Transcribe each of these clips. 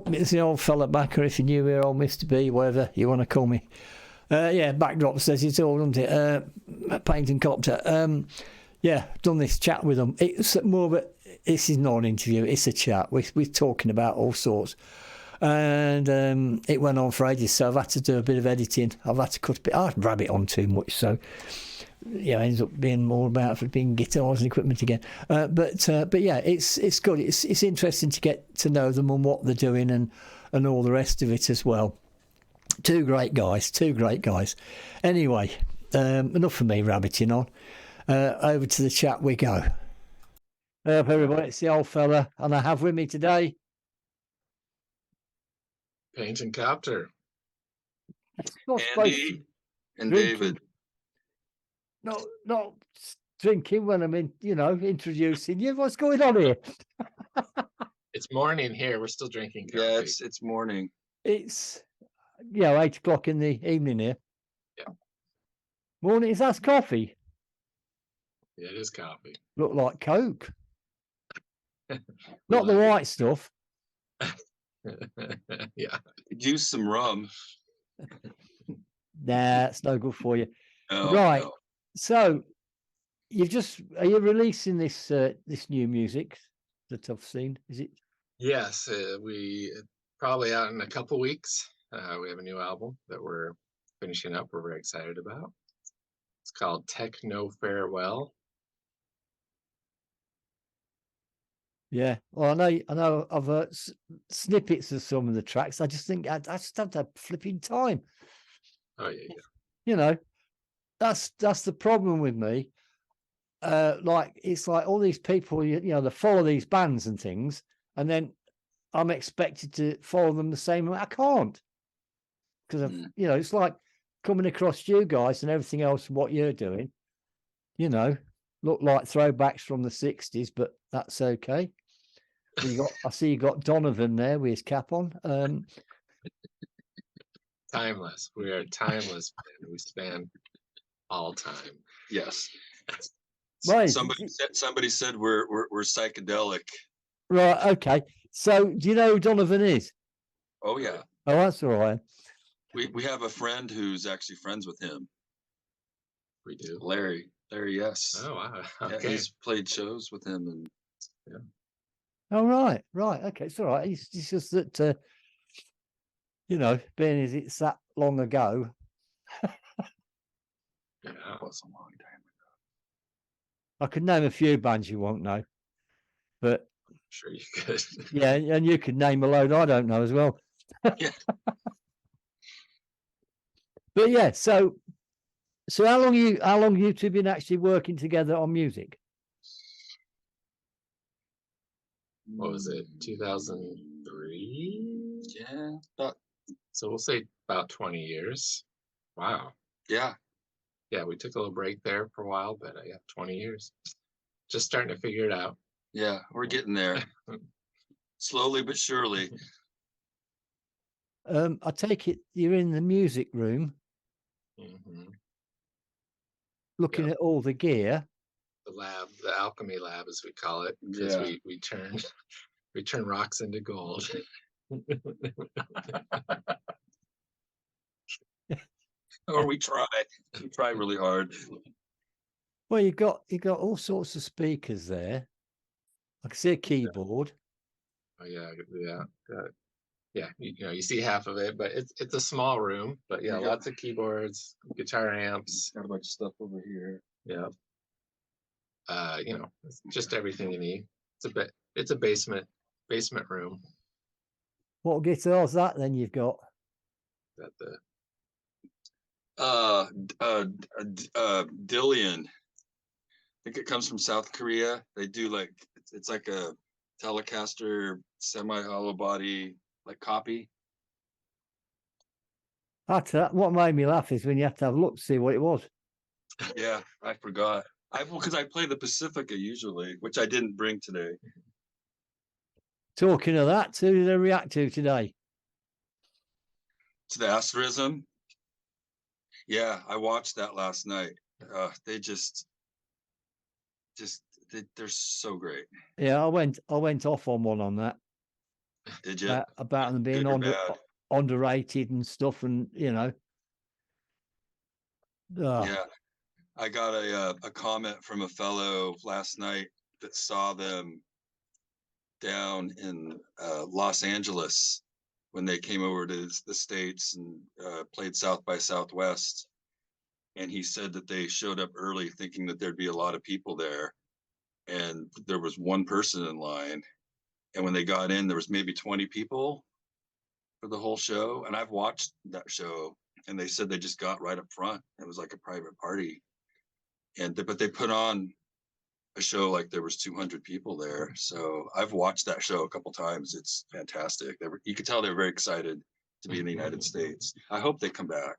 it's the old fella back, or if you knew me, old Mr. B, whatever you want to call me. Backdrop says it's all, doesn't it? Paint and Copter. Done this chat with them. It's more of a, this is not an interview, it's a chat. We're talking about all sorts. And it went on for ages, so I've had to do a bit of editing. I've had to cut a bit. I didn't rabbit on too much, so it ends up being more about flipping guitars and equipment again. But yeah, it's good. It's interesting to get to know them and what they're doing and all the rest of it as well. Two great guys. Anyway, enough of me rabbiting on. Over to the chat we go. Hey up, everybody. It's the old fella, and I have with me today Paint and Copter. Andy and David. Not drinking when I'm introducing you. What's going on here? It's morning here. We're still drinking coffee. Yeah, it's morning. It's 8 o'clock in the evening here. Yeah. Morning. Is that coffee? Yeah, it is coffee. Look like Coke. Not the white stuff. Yeah. Use some rum. Nah, it's no good for you. Oh, right. no. So are you releasing this new music that I've seen? Is it? Yes, we probably out in a couple weeks. We have a new album that we're finishing up. We're very excited about. It's called Techno Farewell. Yeah. Well, I know. I've heard snippets of some of the tracks. I just think I just have to have flipping time. Oh yeah. That's the problem with me. It's like all these people, they follow these bands and things, and then I'm expected to follow them the same way. I can't, because it's like coming across you guys and everything else. What you're doing, look like throwbacks from the '60s, but that's okay. I see you got Donovan there with his cap on. Timeless. We are timeless. We span all time. Yes. Right. Somebody said we're psychedelic. Right. Okay. So, do you know who Donovan is? Oh yeah. Oh, that's all right. We have a friend who's actually friends with him. We do. Larry, yes. Oh wow. Okay. Yeah, he's played shows with him and yeah. Oh right. Okay, it's all right. It's just that being as it's that long ago. Yeah, it was a long time ago. I could name a few bands you won't know, but I'm sure you could. Yeah, and you could name a load I don't know as well. Yeah. But yeah, so how long you two been actually working together on music? What was it? 2003? Yeah. So we'll say about 20 years. Wow. Yeah. Yeah, we took a little break there for a while, but 20 years. Just starting to figure it out. Yeah, we're getting there. Slowly but surely. I take it you're in the music room, looking at all the gear. The lab, the alchemy lab, as we call it, because we turn rocks into gold. Or we try really hard. Well, you got all sorts of speakers there. I can see a keyboard. Oh yeah. Yeah, you see half of it, but it's a small room. But yeah, lots of keyboards, guitar amps, got a bunch of stuff over here. Yeah. It's just everything you need. It's a basement room. What guitar's that then you've got? That the Dillion. I think it comes from South Korea. They do it's like a Telecaster semi-hollow body copy. What made me laugh is when you have to have a look to see what it was. Yeah, I forgot. Because I play the Pacifica usually, which I didn't bring today. Talking of that, who did they react to today? To the Asterism? Yeah, I watched that last night. They they're so great. Yeah, I went off on one on that. Did you? about them being Good or bad? underrated and stuff, and Yeah, I got a comment from a fellow last night that saw them down in Los Angeles when they came over to the States and played South by Southwest. And he said that they showed up early thinking that there'd be a lot of people there. And there was one person in line. And when they got in, there was maybe 20 people for the whole show. And I've watched that show, and they said they just got right up front. It was like a private party. But they put on a show like there was 200 people there. So I've watched that show a couple times. It's fantastic. You could tell they're very excited to be in the United States. I hope they come back.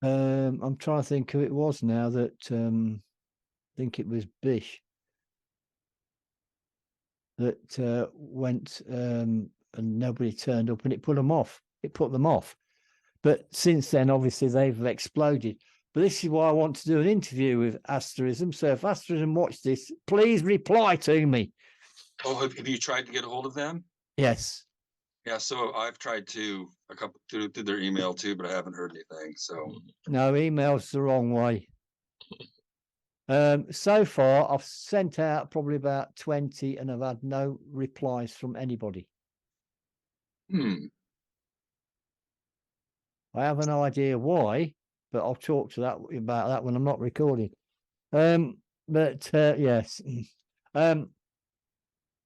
I'm trying to think who it was now that I think it was Bish that went and nobody turned up, and it put them off. But since then, obviously, they've exploded. But this is why I want to do an interview with Asterism. So if Asterism watch this, please reply to me. Oh, have you tried to get a hold of them? Yes. Yeah, so I've tried to through their email too, but I haven't heard anything. So no, email's the wrong way. So far, I've sent out probably about 20, and I've had no replies from anybody. I have an idea why, but I'll talk to about that when I'm not recording. But yes.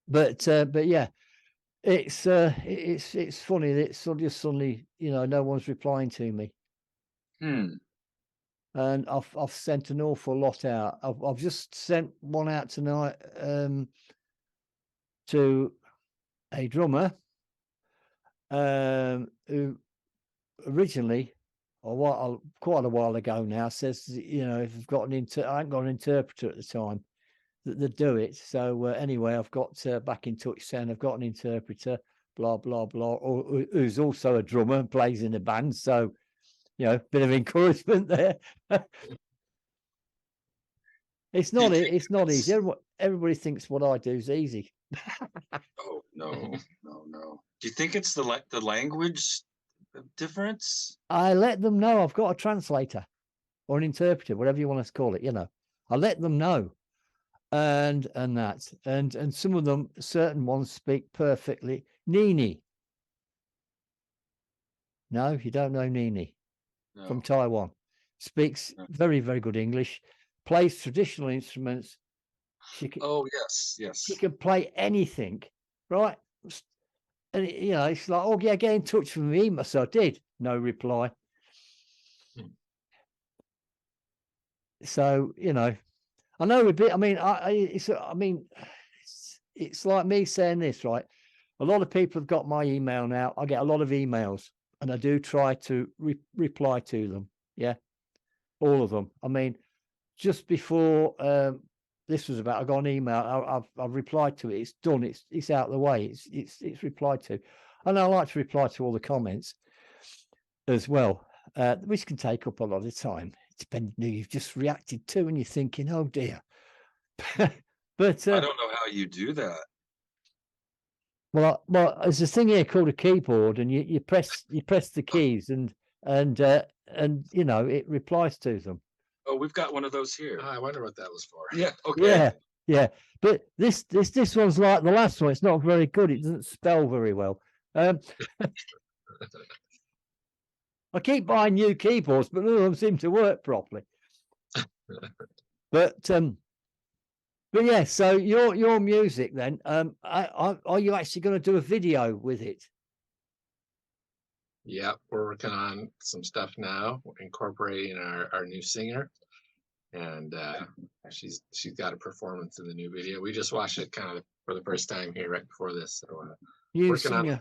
But yeah, it's funny that it's just suddenly, no one's replying to me. And I've sent an awful lot out. I've just sent one out tonight to a drummer who originally, quite a while ago now, says, if I've got I ain't got an interpreter at the time that they do it. So anyway, I've got back in touch saying I've got an interpreter, blah blah blah, or who's also a drummer and plays in a band. So bit of encouragement there. It's not easy. Everybody thinks what I do is easy. Oh no. Do you think it's the language difference? I let them know I've got a translator or an interpreter, whatever you want to call it. I let them know, and some of them, certain ones, speak perfectly. Nini. No, you don't know Nini. No. From Taiwan, speaks very, very good English. Plays traditional instruments. She can, yes. She can play anything, right? And it's like, oh yeah, get in touch with me. So I did. No reply. So I know a bit. I mean, it's like me saying this, right? A lot of people have got my email now. I get a lot of emails, and I do try to reply to them. Yeah, all of them. I mean, just before this was about, I got an email. I've replied to it. It's done. It's out of the way. It's replied to, and I like to reply to all the comments as well, which can take up a lot of time, depending who you've just reacted to, and you're thinking, oh dear. But I don't know how you do that. Well, there's a thing here called a keyboard, and you press the keys, and it replies to them. Oh, we've got one of those here. I wonder what that was for. Yeah. Okay. Yeah. But this one's like the last one. It's not very good. It doesn't spell very well. I keep buying new keyboards, but none of them seem to work properly. But yeah. So your music then. Are you actually going to do a video with it? Yeah, we're working on some stuff now, incorporating our new singer, and she's got a performance in the new video. We just watched it kind of for the first time here right before this. So new working singer.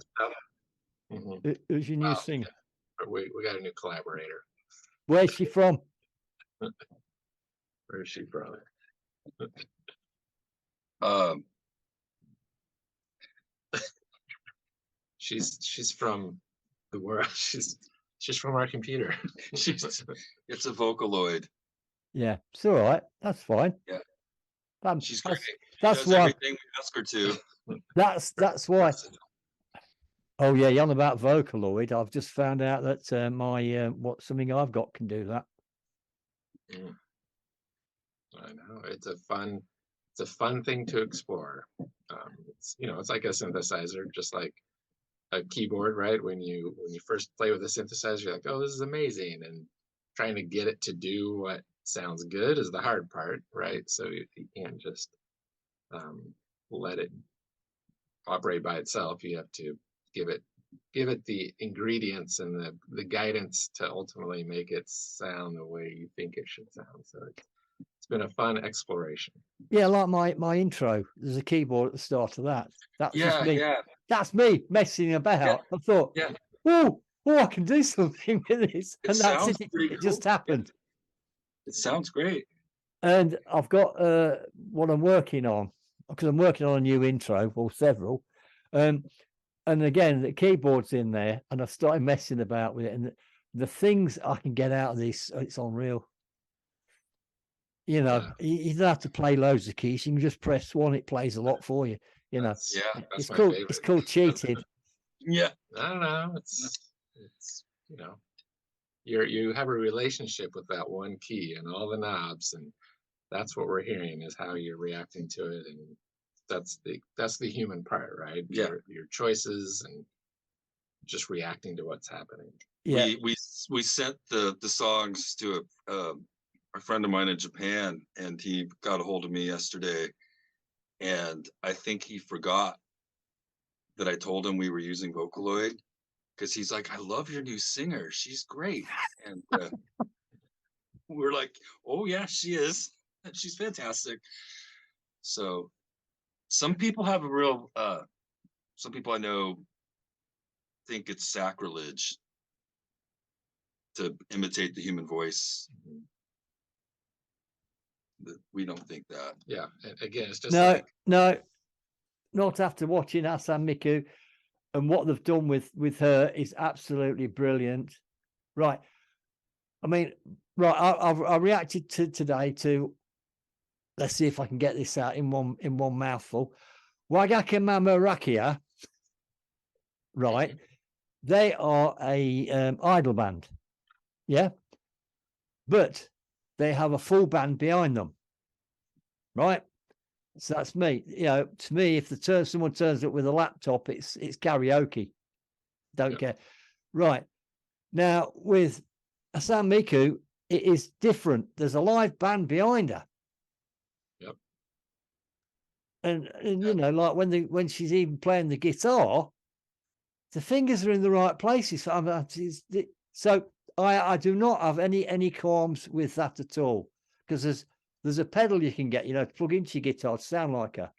On Who's your new singer? Yeah. We got a new collaborator. Where's she from? Where's she from? She's from the world. She's from our computer. It's a Vocaloid. Yeah, it's all right. That's fine. Yeah, she's great. That's why everything we ask her to. That's why. Oh yeah, you're on about Vocaloid. I've just found out that my something I've got can do that. I know it's a fun thing to explore. It's like a synthesizer, just like a keyboard, right? When you first play with a synthesizer, you're like, oh, this is amazing, and trying to get it to do what sounds good is the hard part, right? So you can't just let it operate by itself. You have to give it the ingredients and the guidance to ultimately make it sound the way you think it should sound. So it's been a fun exploration. Yeah, like my intro. There's a keyboard at the start of that. That's just me. Yeah. That's me messing about. Yeah. I thought, Yeah. oh, I can do something with this, It and that's sounds it. pretty It just cool. happened. It sounds great. And I've got what I'm working on, because I'm working on a new intro, or several. And again, the keyboard's in there, and I've started messing about with it. And the things I can get out of this, it's unreal. You know, you don't have to play loads of keys. You can just press one; it plays a lot for you. You know, That's it's my called favorite. it's called cheating. Yeah. I don't know. It's you have a relationship with that one key and all the knobs, and that's what we're hearing is how you're reacting to it, and that's the human part, right? Yeah. Your choices and just reacting to what's happening. Yeah, we sent the songs to a friend of mine in Japan, and he got a hold of me yesterday, and I think he forgot that I told him we were using Vocaloid, because he's like, I love your new singer, she's great. And we're like, oh yeah, she is, she's fantastic. So some people have a real some people I know think it's sacrilege to imitate the human voice. We don't think that. Yeah, and again, it's just no, not after watching Asan Miku, and what they've done with her is absolutely brilliant. Right, I mean, right, I reacted today to. Let's see if I can get this out in one mouthful. Wagaka Mama Rakia, right? They are a idol band, yeah, but they have a full band behind them, right? So that's me. You know, to me, if someone turns up with a laptop, it's karaoke. Don't care. Right now with Asan Miku, it is different. There's a live band behind her. Yep. And you know, like when she's even playing the guitar, the fingers are in the right places. So I do not have any qualms with that at all, because there's a pedal you can get, you know, to plug into your guitar to sound like her.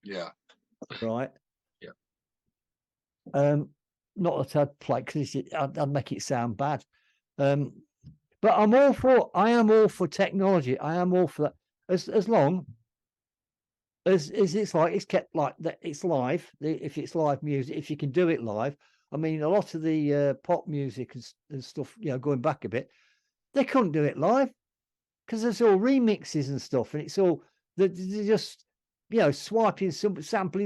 Yeah. Right. Yeah. Not that I'd play, because I'd make it sound bad. But I am all for technology. I am all for that, as long as it's like it's kept like that. It's live. If it's live music, if you can do it live. I mean, a lot of the pop music and stuff, you know, going back a bit, they couldn't do it live because there's all remixes and stuff, and it's all they're just, you know, sampling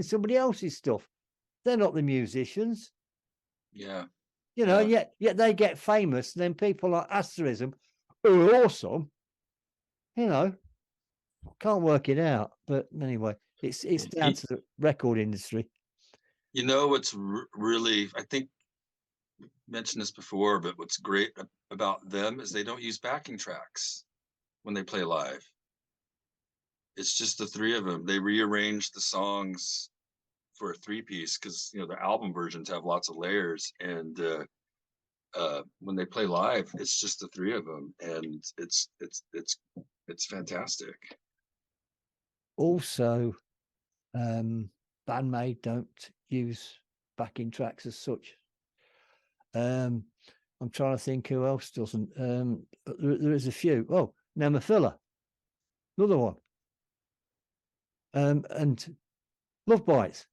somebody else's stuff. They're not the musicians. Yeah. You know, yet they get famous, and then people like Asterism, who are awesome, you know, can't work it out. But anyway, it's down to the record industry. You know what's really, I think mentioned this before, but what's great about them is they don't use backing tracks when they play live. It's just the three of them. They rearrange the songs for a 3-piece, because you know the album versions have lots of layers, and when they play live, it's just the three of them, and it's fantastic. Also, Bandmate don't use backing tracks as such. I'm trying to think who else doesn't. There is a few. Oh, Nemophila, another one. And Love Bites.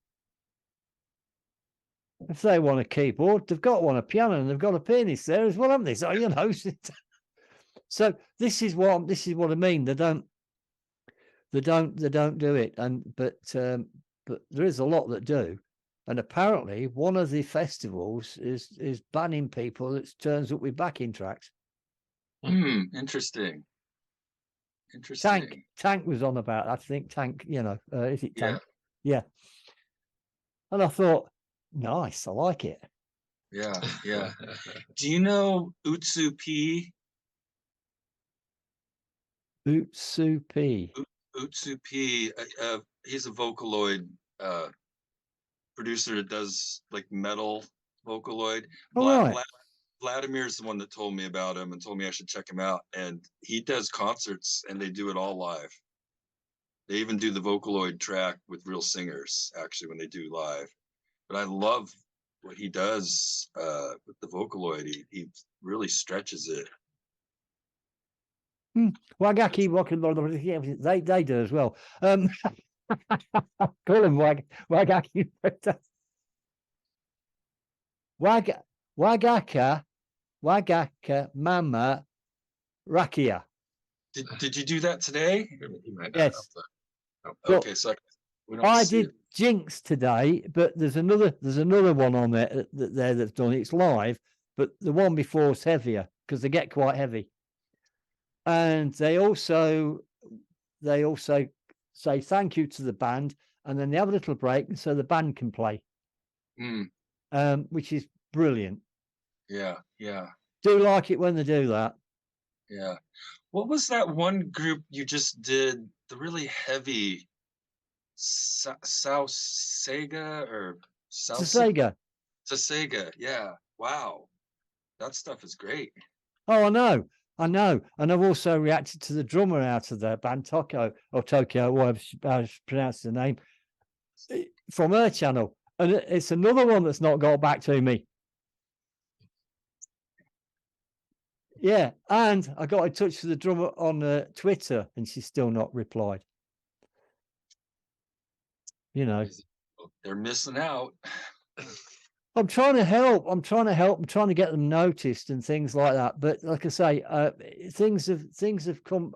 If they want a keyboard, they've got one, a piano, and they've got a pianist there as well, haven't they? So you know, so this is what I mean. They don't do it, but but there is a lot that do. And apparently, one of the festivals is banning people that turns up with backing tracks. Interesting. Interesting. Tank was on about. I think Tank. Is it Tank? Yeah. And I thought, nice. I like it. Yeah. Yeah. Do you know Utsu P? Utsu P. Utsu P. He's a Vocaloid producer that does like metal Vocaloid. Right. Vladimir's the one that told me about him and told me I should check him out. And he does concerts and they do it all live. They even do the Vocaloid track with real singers, actually, when they do live. But I love what he does with the Vocaloid. He really stretches it. Wagaki they do as well. Call him Wagaki. Wagaka Mama Rakia. Did you do that today? He might not Yes. Okay, so I did Jinx today, but there's another one on there that's done. It's live, but the one before is heavier because they get quite heavy. And they also say thank you to the band, and then they have a little break, and so the band can play, which is brilliant. Yeah. Do like it when they do that. Yeah. What was that one group you just did? The really heavy South Sega or South Sega. Yeah. Wow. That stuff is great. Oh, I know. And I've also reacted to the drummer out of their band, Tokyo, whatever I pronounce the name, from her channel. And it's another one that's not got back to me. Yeah, and I got in touch with the drummer on Twitter, and she's still not replied. They're missing out. I'm trying to help. I'm trying to get them noticed and things like that. But like I say, things have come.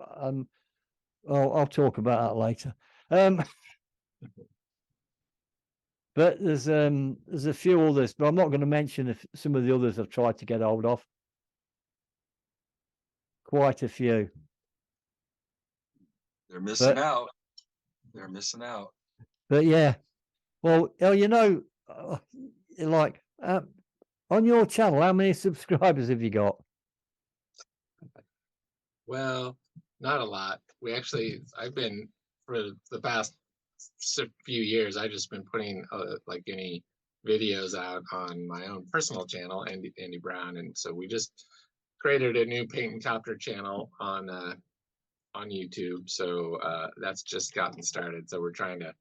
I'll talk about that later. But there's a few others, but I'm not going to mention some of the others I've tried to get hold of. Quite a few. They're missing out. They're missing out. But yeah, well, like on your channel, how many subscribers have you got? Well, not a lot. I've been, for the past few years, I've just been putting like any videos out on my own personal channel, Andy Brown, and so we just created a new Paint and Copter channel on YouTube. So that's just gotten started. So we're trying to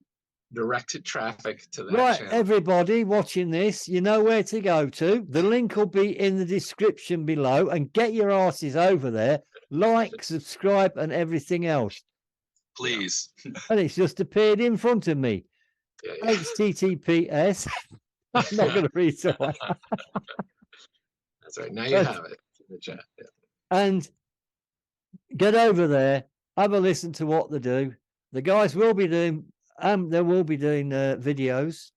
direct traffic to that channel. Everybody watching this, you know where to go to. The link will be in the description below, and get your asses over there. Like, subscribe, and everything else. Please. And it's just appeared in front of me. Yeah. HTTPS. I'm not going to read it. That's right. Now you have it in the chat. Yeah. And get over there, have a listen to what they do. The guys will be doing, they will be doing videos.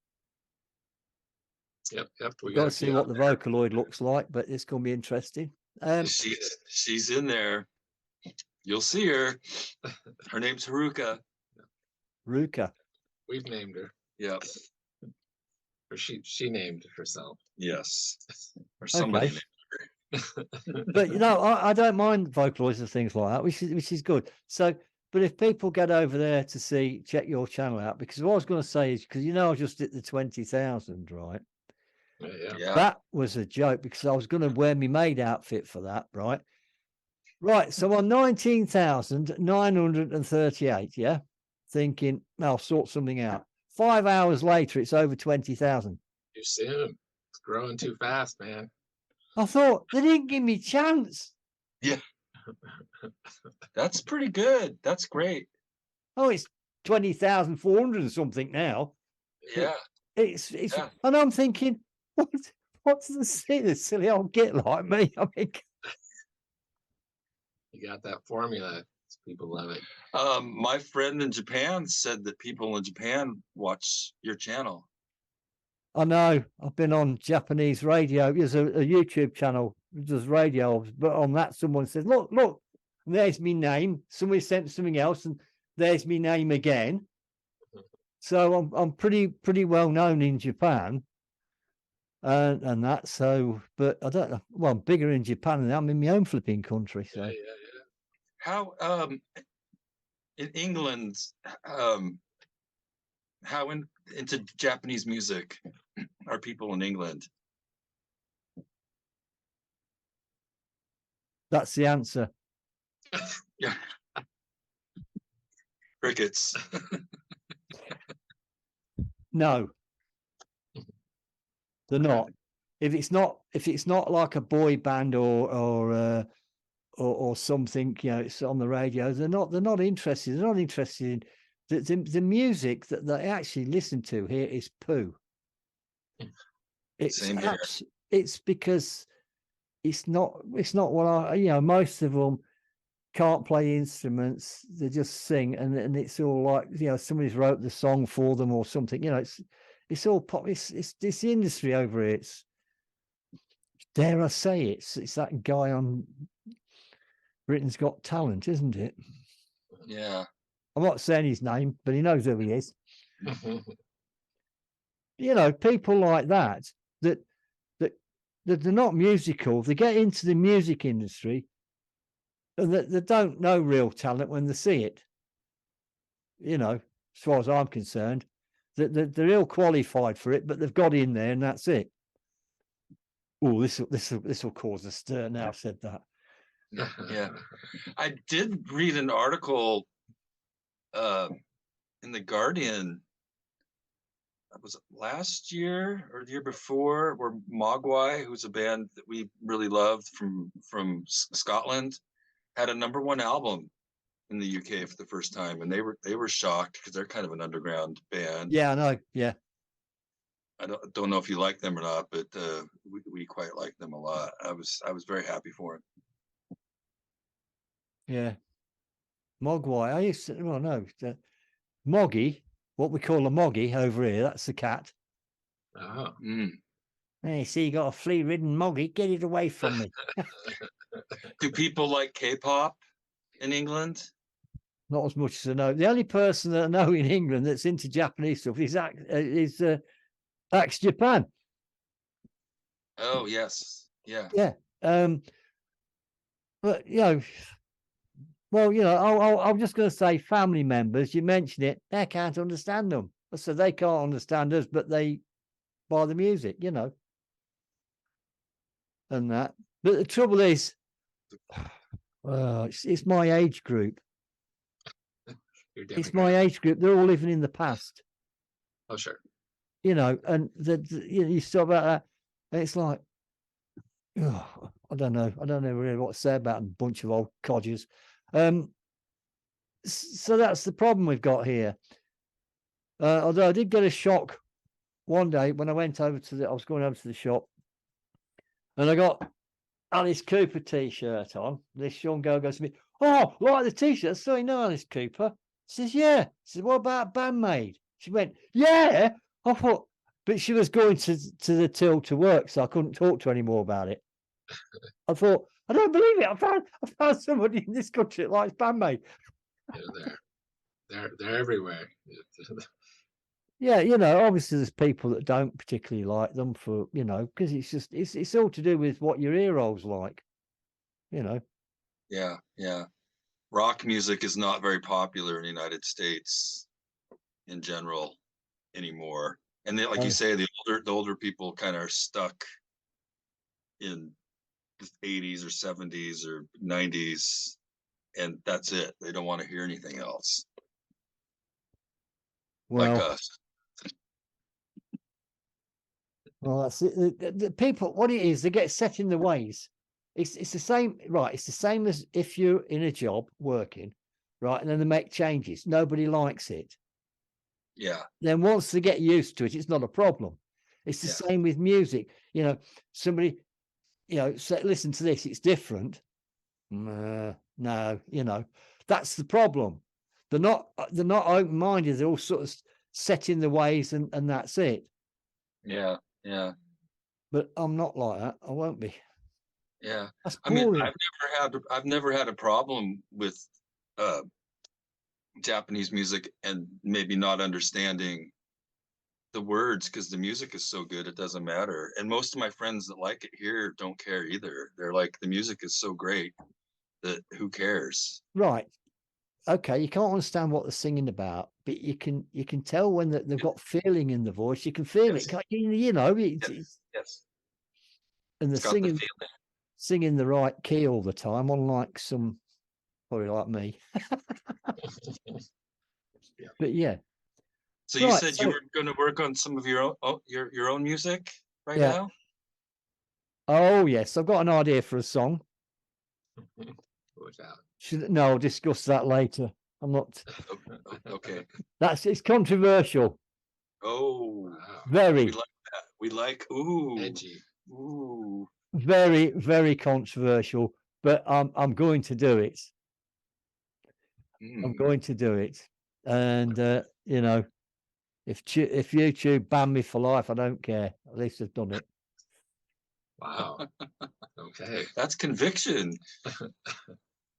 Yep. We got to see what the Vocaloid looks like, but it's going to be interesting. She's in there. You'll see her. Her name's Haruka. Haruka. We've named her. Yep. Or she named herself. Yes. Or somebody named her. But I don't mind Vocaloids and things like that, which is good. So, but if people get over there to check your channel out, because what I was going to say is, because I just hit the 20,000, right? Yeah. That was a joke, because I was going to wear my maid outfit for that, right? Right, so on 19,938, yeah, thinking I'll sort something out. 5 hours later, it's over 20,000. Too soon. It's growing too fast, man. I thought they didn't give me a chance. Yeah. That's pretty good. That's great. Oh, it's 20,400 and something now. Yeah. It's and I'm thinking, what's the silly old git like me? I mean, you got that formula. It's People love it. My friend in Japan said that people in Japan watch your channel. I know. I've been on Japanese radio. There's a YouTube channel that does radio, but on that someone says, look, there's me name. Somebody sent something else, and there's me name again. So I'm pretty well known in Japan, and that. So, but I don't know. Well, I'm bigger in Japan than I'm in my own flipping country. So Yeah. How in England, how into Japanese music are people in England? that's the answer. Yeah. Crickets. No, they're not. If it's not like a boy band or something, it's on the radio. They're not interested. They're not interested in the music that they actually listen to here is poo. Same here. It's because it's not what most of them can't play instruments. They just sing, and it's all like somebody's wrote the song for them or something. It's all pop. It's the industry over here. It's, dare I say, it's that guy on Britain's Got Talent, isn't it? Yeah. I'm not saying his name, but he knows who he is. People like that they're not musical. They get into the music industry, and they don't know real talent when they see it. As far as I'm concerned, they're ill qualified for it, but they've got in there, and that's it. Oh, this will cause a stir. Now I've said that. Yeah, I did read an article in the Guardian. Was it last year or the year before, where Mogwai, who's a band that we really loved from Scotland, had a #1 album in the UK for the first time, and they were shocked because they're kind of an underground band. Yeah, I know. Yeah, I don't know if you like them or not, but we quite like them a lot. I was very happy for it. Yeah, Mogwai. I used to. Well, no, Moggy. What we call a moggy over here. That's the cat. Oh. Hey, see, you got a flea-ridden moggy. Get it away from me. Do people like K-pop in England? Not as much as I know. The only person that I know in England that's into Japanese stuff is Axe Japan. Oh yes, yeah. Yeah. But well, I'm just going to say family members. You mention it, they can't understand them, so they can't understand us, but they buy the music, and that. But the trouble is, it's my age group. It's my age group. They're all living in the past. Oh, sure. And you stop about that, and it's like, I don't know really what to say about a bunch of old codgers. So that's the problem we've got here. Although I did get a shock one day when I went over I was going over to the shop, and I got Alice Cooper t-shirt on. This young girl goes to me, "Oh, like the t-shirt? So you know Alice Cooper?" She says, "Yeah." I said, "What about Bandmate?" She went, "Yeah." I thought, but she was going to the till to work, so I couldn't talk to her anymore about it. I thought, I don't believe it. I found somebody in this country that likes Bandmate. They're everywhere. Yeah, obviously there's people that don't particularly like them because it's all to do with what your ear holes like, Yeah. Rock music is not very popular in the United States in general anymore. And like you say, the older people kind of are stuck in the 80s or 70s or 90s, and that's it. They don't want to hear anything else. Well, like us. Well, that's it. The people, what it is, they get set in the ways. It's the same, right? It's the same as if you're in a job working, right? And then they make changes. Nobody likes it. Yeah. Then once they get used to it, it's not a problem. It's the same with music. Somebody, say, listen to this, it's different. No, That's the problem. They're not open-minded. They're all sort of set in the ways, and that's it. Yeah. But I'm not like that. I won't be. Yeah. That's I mean, boring. I've never had a problem with Japanese music and maybe not understanding the words, because the music is so good, it doesn't matter. And most of my friends that like it here don't care either. They're like, the music is so great that who cares? Right. Okay, you can't understand what they're singing about, but you can tell when they've got feeling in the voice. You can feel Yes. it. Can't you? You know, Yes. and they're It's got the singing feeling. singing the right key all the time, unlike some probably like me. But yeah. So you Right, said so- you were going to work on some of your own your own music right Yeah. now? Oh yes, I've got an idea for a song. Watch out. I'll discuss that later. I'm not. Okay. It's controversial. Oh, Wow. Very, we like that. We like Edgy. ooh. very, very controversial. But I'm going to do it. I'm Mm. going to do it. And you know, if YouTube ban me for life, I don't care. At least I've done it. Wow. Okay. That's conviction.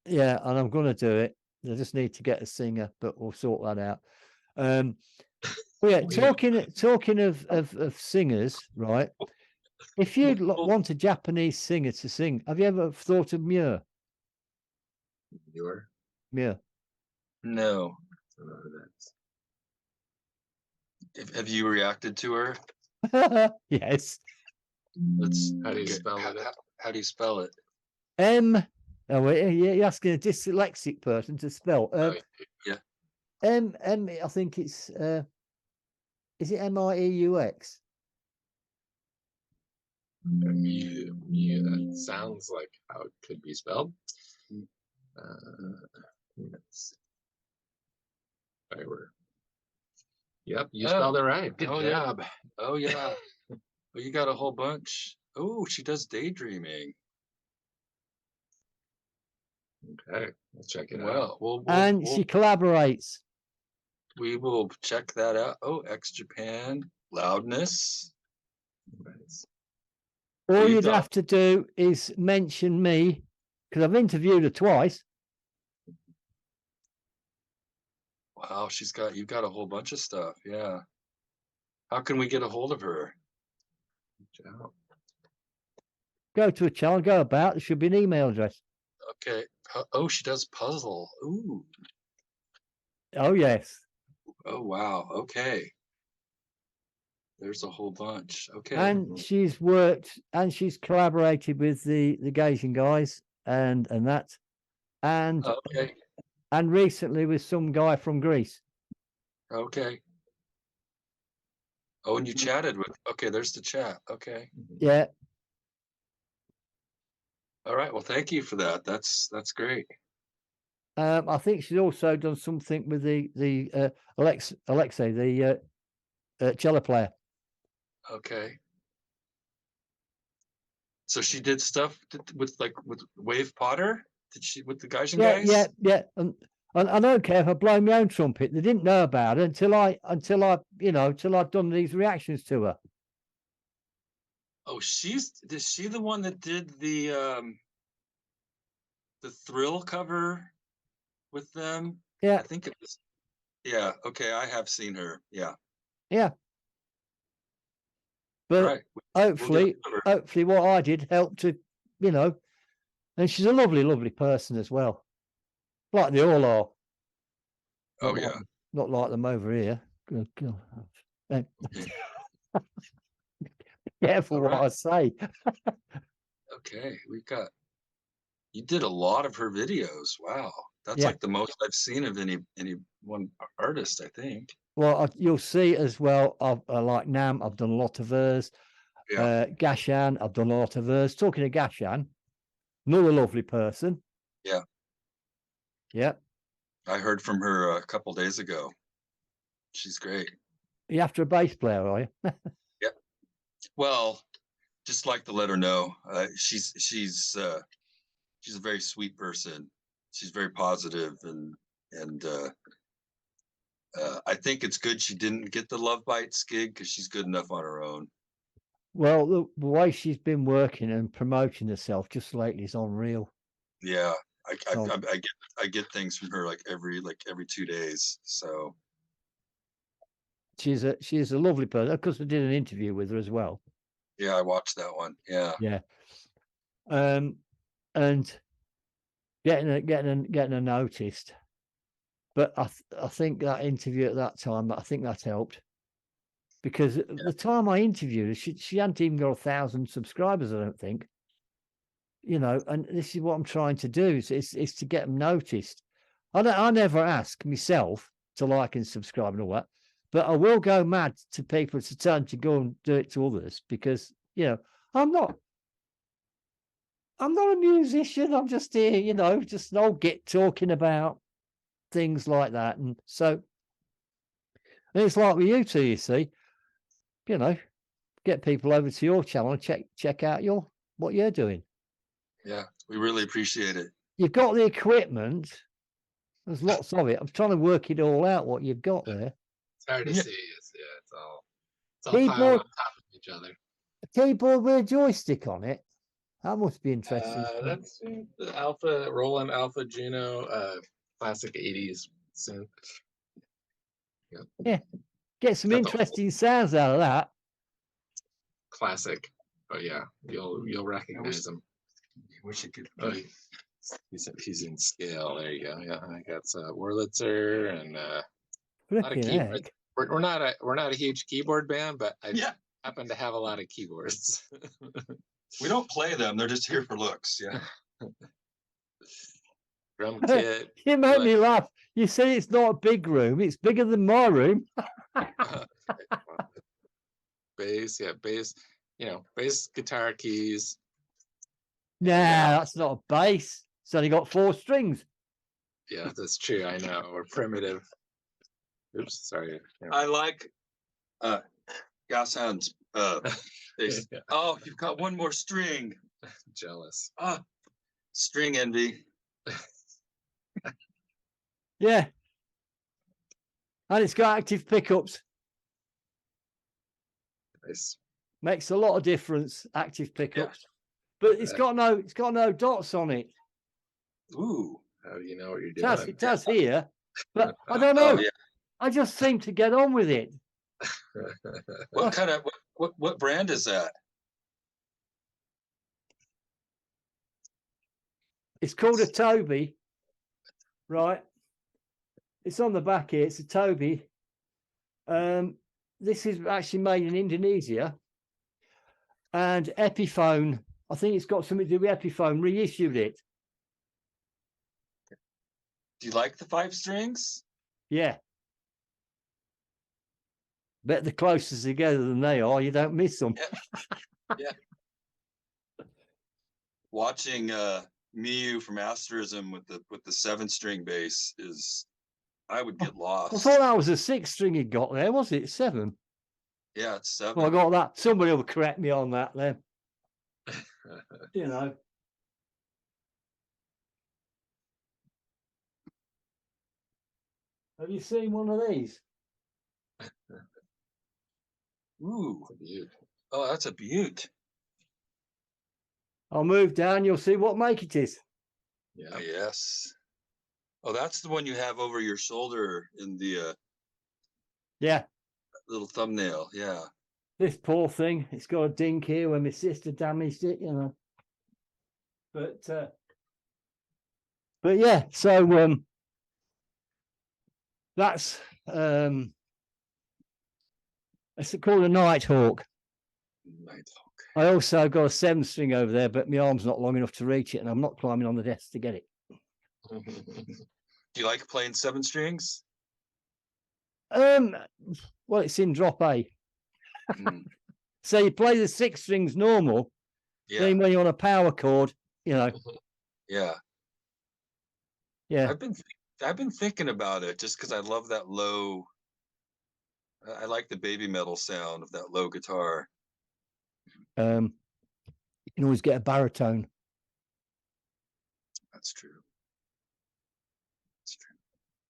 Yeah, and I'm going to do it. I just need to get a singer, but we'll sort that out. Well, yeah, talking of singers, right? If you want a Japanese singer to sing, have you ever thought of Muir? Your. Muir. No. I don't know who that is. Have you reacted to her? Yes. Let's. How do you spell it? How do you spell it? Oh, wait, you're asking a dyslexic person to spell. Yeah. I think it's is it Mieux? That sounds like how it could be spelled. Let's see. If I were. Yep, you spelled it right. Good job. Oh yeah. Well, you got a whole bunch. Oh, she does daydreaming. Okay, we'll check it out. Well, And she collaborates. we will check that out. Oh, X Japan loudness. Nice. All You've you'd done- have to do is mention me, because I've interviewed her twice. Wow, you've got a whole bunch of stuff. Yeah. How can we get a hold of her? Good job. Go to a channel, go about. There should be an email address. Okay. Oh, she does puzzle. Ooh. Oh yes. Oh wow. Okay. There's a whole bunch. Okay. And she's worked and she's collaborated with the Gaijin guys and that, and Okay. and recently with some guy from Greece. Okay. Oh, and you chatted with. Okay, there's the chat. Okay. Yeah. All right. Well, thank you for that. That's great. I think she's also done something with the Alexei, the cello player. Okay. So she did stuff with Wave Potter. Did she with the Gaijin guys? Yeah. And I don't care if I blow my own trumpet. They didn't know about it until I'd done these reactions to her. Oh, is she the one that did the Thrill cover with them? Yeah. I think it was. Yeah. Okay. I have seen her. Yeah. Yeah. But Right. hopefully what I did helped to, and she's a lovely, lovely person as well. Like they all are. Oh yeah. Not like them over here. Good God. Careful what I say. Okay. You did a lot of her videos. Wow. That's like the most I've seen of any one artist, I think. Well, you'll see as well. Like Nam, I've done a lot of hers. Yeah. Gashan, I've done a lot of hers. Talking of Gashan, another lovely person. Yeah. Yeah. I heard from her a couple days ago. She's great. You after a bass player, are you? Yeah. Well, just like to let her know. She's a very sweet person. she's very positive, and I think it's good she didn't get the Love Bites gig because she's good enough on her own. Well, the way she's been working and promoting herself just lately is unreal. Yeah, So- I get things from her like every 2 days. So She's a lovely person. Of course, we did an interview with her as well. yeah, I watched that one. Yeah, Yeah. And getting her noticed. But I think that interview at that time, I think that helped. Because the time I interviewed her, she hadn't even got 1,000 subscribers, I don't think. You know, and this is what I'm trying to do is to get them noticed. I never ask myself to like and subscribe and all that, but I will go mad to people to tell them to go and do it to others because, you know, I'm not a musician. I'm just here, you know, just an old git talking about things like that. And so and it's like with you two, you see, you know, get people over to your channel and check out what you're doing. yeah, we really appreciate it. You've got the equipment. There's lots of it. I'm trying to work it all out. What you've got there. It's hard to Yeah. see. It's all Keyboard- piled on top of each other. A keyboard with a joystick on it. That must be interesting. That's the Alpha Roland Alpha Juno, classic '80s synth. Get some got the- interesting sounds out of that. Classic, but yeah, you'll recognize him. Wish it could. Oh, he's in scale. There you go. Yeah, I got Wurlitzer and a lot of Flipping keyboards. heck. We're not a huge keyboard band, but I Yeah, happen to have a lot of keyboards. we don't play them; they're just here for looks. Yeah, Drum kit. You make Look. me laugh. You say it's not a big room. It's bigger than my room. Bass, bass. Bass, guitar, keys. Nah, that's not a bass. It's only got 4 strings. Yeah, that's true. I know. We're primitive. Oops, sorry. I like gas hands. Bass. Yeah. Oh, you've got one more string. Jealous. Ah, string envy. Yeah. And it's got active pickups. Nice. Makes a lot of difference, active pickups. But it's got no dots on it. Ooh. How do you know what you're doing? It does here. But I don't know. Oh, yeah. I just seem to get on with it. What kind of what brand is that? It's called a Toby, right? It's on the back here. It's a Toby. This is actually made in Indonesia. And Epiphone, I think it's got something to do with Epiphone, reissued it. Do you like the 5 strings? Yeah. Bet the closer together than they are, you don't miss them. Yeah. Watching Miyu from Asterism with the 7-string bass is, I would get I lost. thought that was a 6 string he got there, was it? 7? Yeah, it's 7. Well, I got that. Somebody will correct me on that then. You know. Have you seen one of these? Ooh. It's a beaut. Oh, that's a beaut. I'll move down. You'll see what make it is. Yeah. Oh, yes. Oh, that's the one you have over your shoulder in the Yeah. little thumbnail. Yeah. This poor thing. It's got a dink here when my sister damaged it, you know. But yeah, so that's it's called a Nighthawk. Nighthawk. I also got a 7 string over there, but my arm's not long enough to reach it, and I'm not climbing on the desk to get it. Do you like playing 7 strings? Well, it's in drop A. Mm, So you play the 6 strings normal, yeah. then when you're on a power chord, you know. Yeah. Yeah. I've been thinking about it just because I love that low. I like the baby metal sound of that low guitar. You can always get a baritone. That's true.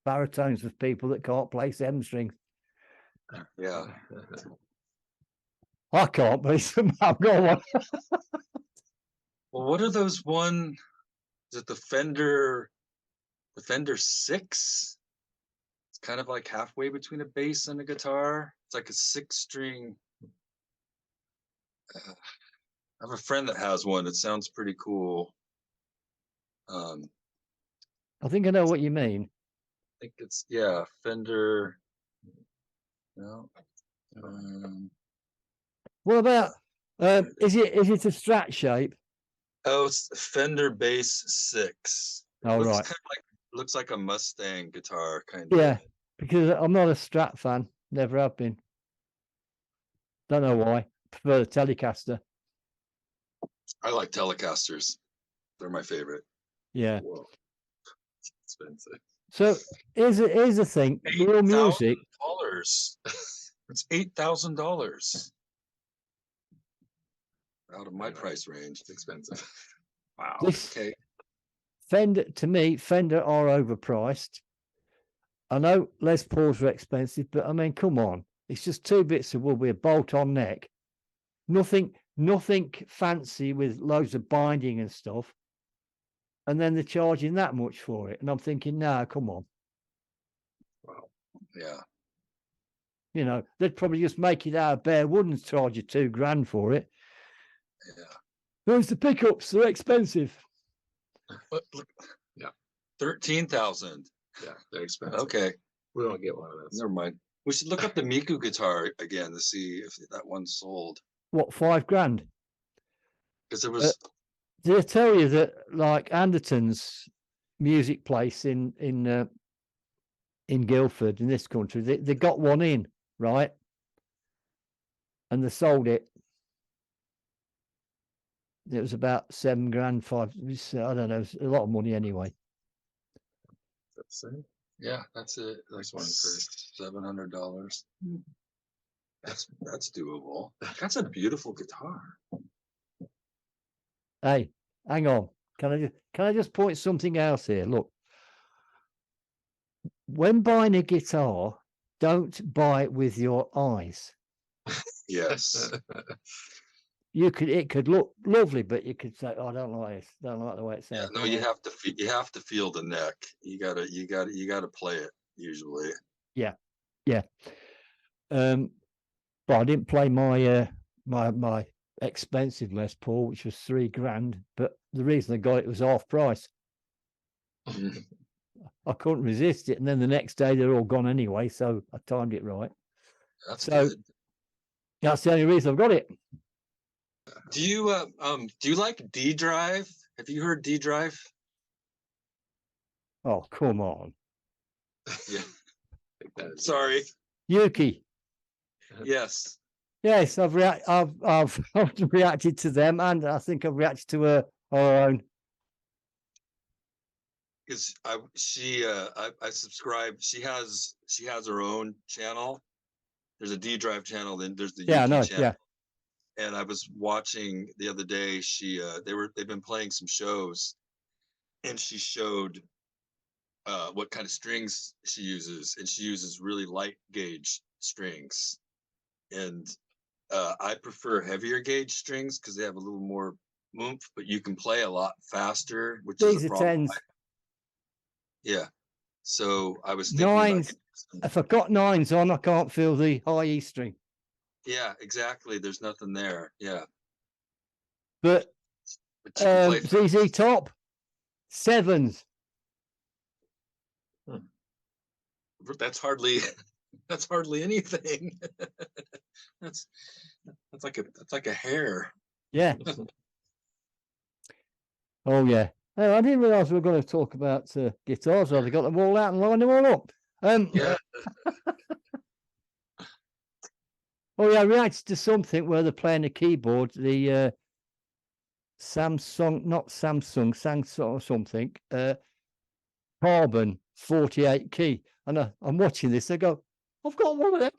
baritones for people that can't play 7 strings. Yeah. I can't, but I've got one. Well, what are those one? Is it the Fender 6? It's kind of like halfway between a bass and a guitar. It's like a 6-string. I have a friend that has one. It sounds pretty cool. I I think I know what you mean. think it's Fender. No. What about is it a Strat shape? Oh, it's Fender Bass 6. Oh, right. Looks like a Mustang guitar, kind Yeah, of. because I'm not a Strat fan. Never have been. Don't know why. Prefer the Telecaster. I like Telecasters. They're my favorite. Yeah. Whoa. Expensive. So here's the thing. Real music. $8,000. It's $8,000. Out of my price range. It's expensive. Wow. This Okay. Fender, to me, Fender are overpriced. I know Les Pauls are expensive, but I mean, come on. It's just 2 bits of wood with a bolt-on neck. Nothing fancy with loads of binding and stuff. And then they're charging that much for it. And I'm thinking, no, come on. Wow. Yeah. You know, they'd probably just make it out of bare wood and charge you $2,000 for it. Yeah. Those the pickups, they're expensive. But look, Yeah. 13,000. Yeah, they're expensive. Okay. We won't get one of those. Never mind. We should look up the Miku guitar again to see if that one's sold. What, $5,000? Because it was Did I tell you that, like, Anderton's music place in Guildford, in this country, they got one in, right? And they sold it. It was about $7,000, I don't know, it was a lot of money anyway. That's it. yeah, that's it. Nice one for $700. That's doable. That's a beautiful guitar. Hey, hang on. Can I just point something else here? Look, when buying a guitar, don't buy it with your eyes. Yes. It could look lovely, but you could say, "Oh, I don't like this. Don't like the way it Yeah, sounds." no, you have to feel the neck. You gotta play it usually. Yeah. But I didn't play my my expensive Les Paul, which was $3,000. But the reason I got it was half price. I couldn't resist it, and then the next day they're all gone anyway, so I timed it right. That's So good. that's the only reason I've got it. Do you like D Drive? Have you heard D Drive? Oh, come on, Yeah. that is- Sorry. Yuki. Yes. Yes, I've reacted to them, and I think I've reacted to our own. Because I subscribe. She has her own channel. There's a D Drive channel, then there's the Yeah, I Yuki know. channel. Yeah, And I was watching the other day. They've been playing some shows, and she showed what kind of strings she uses, and she uses really light gauge strings. And I prefer heavier gauge strings because they have a little more oomph, but you can play a lot faster, which is these a are problem. tens. Yeah. So I was thinking about Nines. If I've got nines on, I can't feel the high E string. yeah, exactly. There's nothing there. Yeah. But But you can play ZZ Top, sevens. that's hardly anything. that's like a hair. Yeah. Oh yeah. Oh, I didn't realise we were going to talk about guitars. I've got them all out and lined them all up. Yeah. Oh yeah, I reacted to something where they're playing a keyboard, the Samsung or something, Carbon 48 key. And I'm watching this, I go, I've got one of them.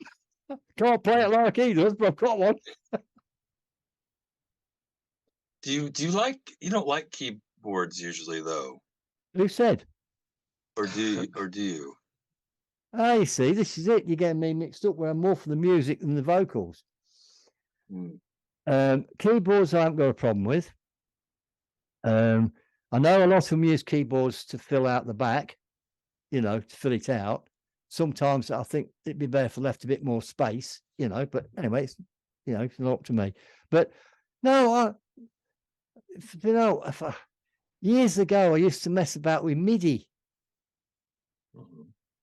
Can't play it like he does, but I've got one. Do you you don't like keyboards usually though? Who said? Or do you? You see, this is it. You're getting me mixed up where I'm more for the music than the vocals. Keyboards I haven't got a problem with. I know a lot of them use keyboards to fill out the back, to fill it out. Sometimes I think it'd be better if I left a bit more space, but anyway, it's not up to me. But no, years ago, I used to mess about with MIDI.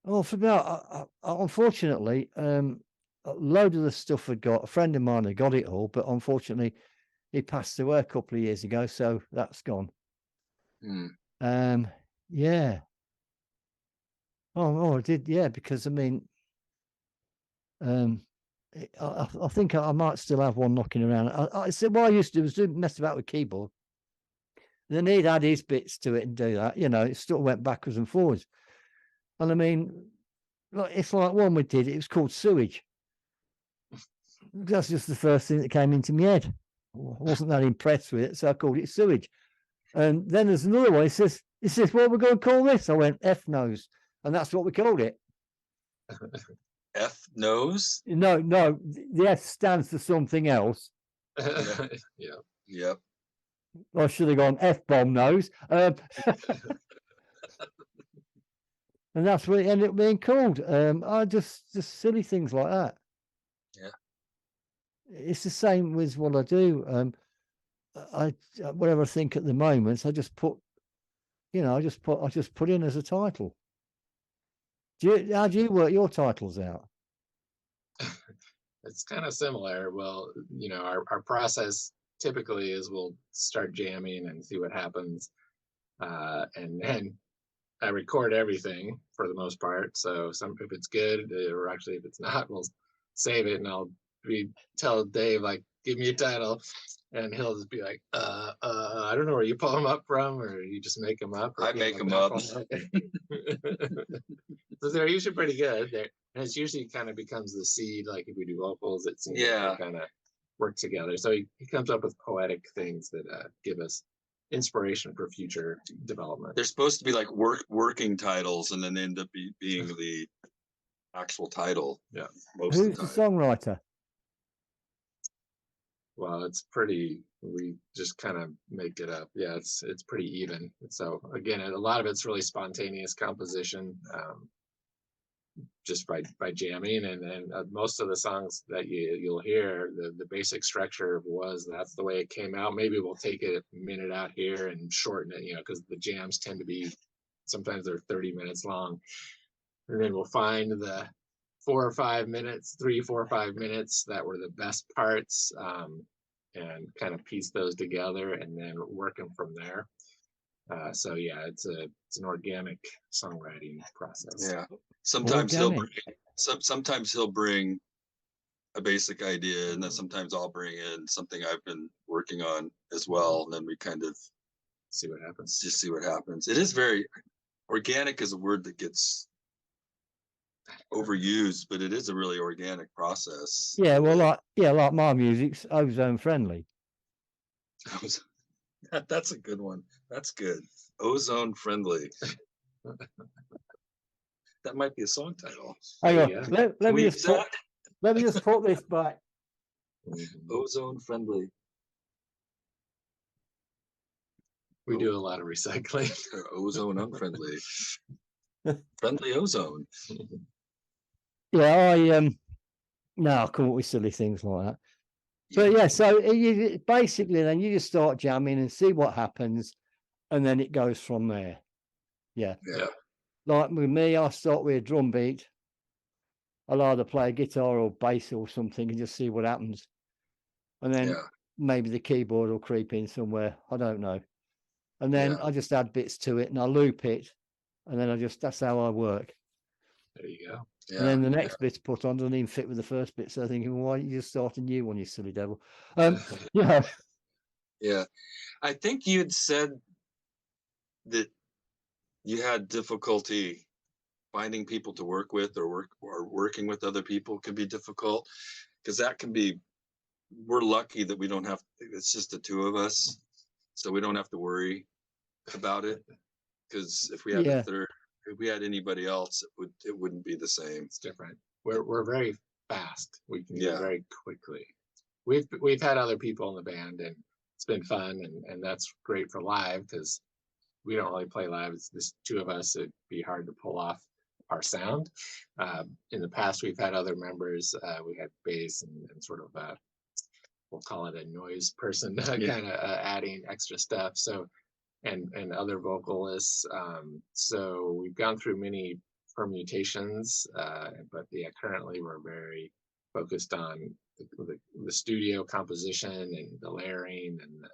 Oh, unfortunately, a load of the stuff a friend of mine had got it all, but unfortunately, he passed away a couple of years ago, so that's gone. Yeah. Oh, I did, yeah, because I mean, I think I might still have one knocking around. I said what I used to do was mess about with keyboard. Then he'd add his bits to it and do that, it still went backwards and forwards. And I mean, it's like one we did, it was called Sewage. That's just the first thing that came into my head. I wasn't that impressed with it, so I called it Sewage. And then there's another one, he says, what we're going to call this? I went, F-nose. And that's what we called it. F-nose? No, the F stands for something else. Yep. I should have gone F-bomb nose. And that's what it ended up being called. I just silly things like that. Yeah. It's the same with what I do. Whatever I think at the moment, I just put, I just put in as a title. How do you work your titles out? It's kind of similar. Well, our process typically is we'll start jamming and see what happens. And then I record everything for the most part. So if it's good, or actually if it's not, we'll save it and I'll tell Dave, like, give me a title. And he'll just be like, I don't know where you pull them up from, or you just make them up. I make them up. So they're usually pretty good. And it's usually kind of becomes the seed, like if we do vocals, it seems like they kind of work together. So he comes up with poetic things that give us inspiration for future development. They're supposed to be like working titles, and then they end up being the actual title. Yeah. Who's the songwriter? Well, we just kind of make it up. Yeah, it's pretty even. So again, a lot of it's really spontaneous composition, just by jamming, and then most of the songs that you'll hear, the basic structure that's the way it came out. Maybe we'll take it a minute out here and shorten it, because the jams tend to be, sometimes they're 30 minutes long, and then we'll find the 4 or 5 minutes, 3, 4 or 5 minutes that were the best parts, and kind of piece those together and then work them from there. So yeah, it's an organic songwriting process. Yeah. Sometimes he'll bring a basic idea, and then sometimes I'll bring in something I've been working on as well, and then we kind of see what happens. Just see what happens. It is very organic, is a word that gets overused, but it is a really organic process. Yeah, well, like my music's ozone friendly. That's a good one. That's good. Ozone friendly. That might be a song title. Hang on. Let me just put this back. Ozone friendly. We do a lot of recycling. Ozone unfriendly. Friendly ozone. Yeah, I come up with silly things like that. But yeah, so you basically then you just start jamming and see what happens, and then it goes from there. Yeah. Like with me, I start with a drum beat. I'll either play a guitar or bass or something and just see what happens. And then maybe the keyboard will creep in somewhere. I don't know. And then I just add bits to it and I loop it. And then that's how I work. There you go. Yeah, and then the next bit's put on doesn't even fit with the first bit. So I'm thinking, well, why don't you just start a new one, you silly devil? Yeah. Yeah. I think you had said that you had difficulty finding people to work with, or working with other people can be difficult, because that can be, we're lucky that we don't have, it's just the two of us. So we don't have to worry about it. Because if we had a third, if we had anybody else, it wouldn't be the same. It's different. We're very fast. We can Yeah. do very quickly. We've had other people in the band, and it's been fun, and that's great for live because we don't really play live. It's just two of us. It'd be hard to pull off our sound. In the past, we've had other members. We had bass and sort of we'll call it a noise person, kind of adding extra stuff. So and other vocalists. So we've gone through many permutations, but yeah, currently we're very focused on the studio composition and the layering and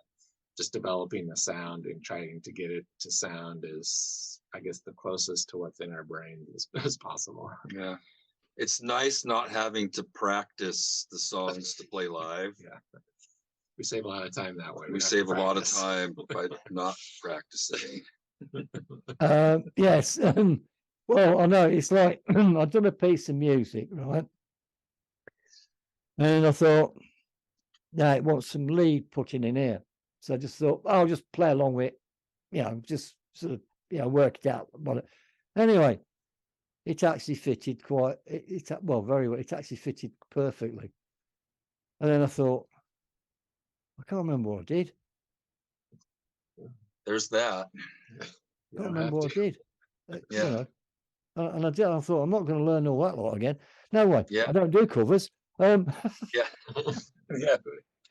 just developing the sound and trying to get it to sound as, I guess, the closest to what's in our brain as possible. Yeah. It's nice not having to practice the songs to play live. Yeah. We save a lot of time that way. We save a lot of time by not practicing. Yes. Well, I know it's like I've done a piece of music, right? And I thought, yeah, it wants some lead putting in here. So I just thought, I'll just play along with it, just sort of, work it out. Anyway, it actually fitted very well. It actually fitted perfectly. And then I thought, I can't remember what I did. There's that. I can't remember what I did. And I did. I thought, I'm not going to learn all that lot again. No way. Yeah. I don't do covers. Yeah.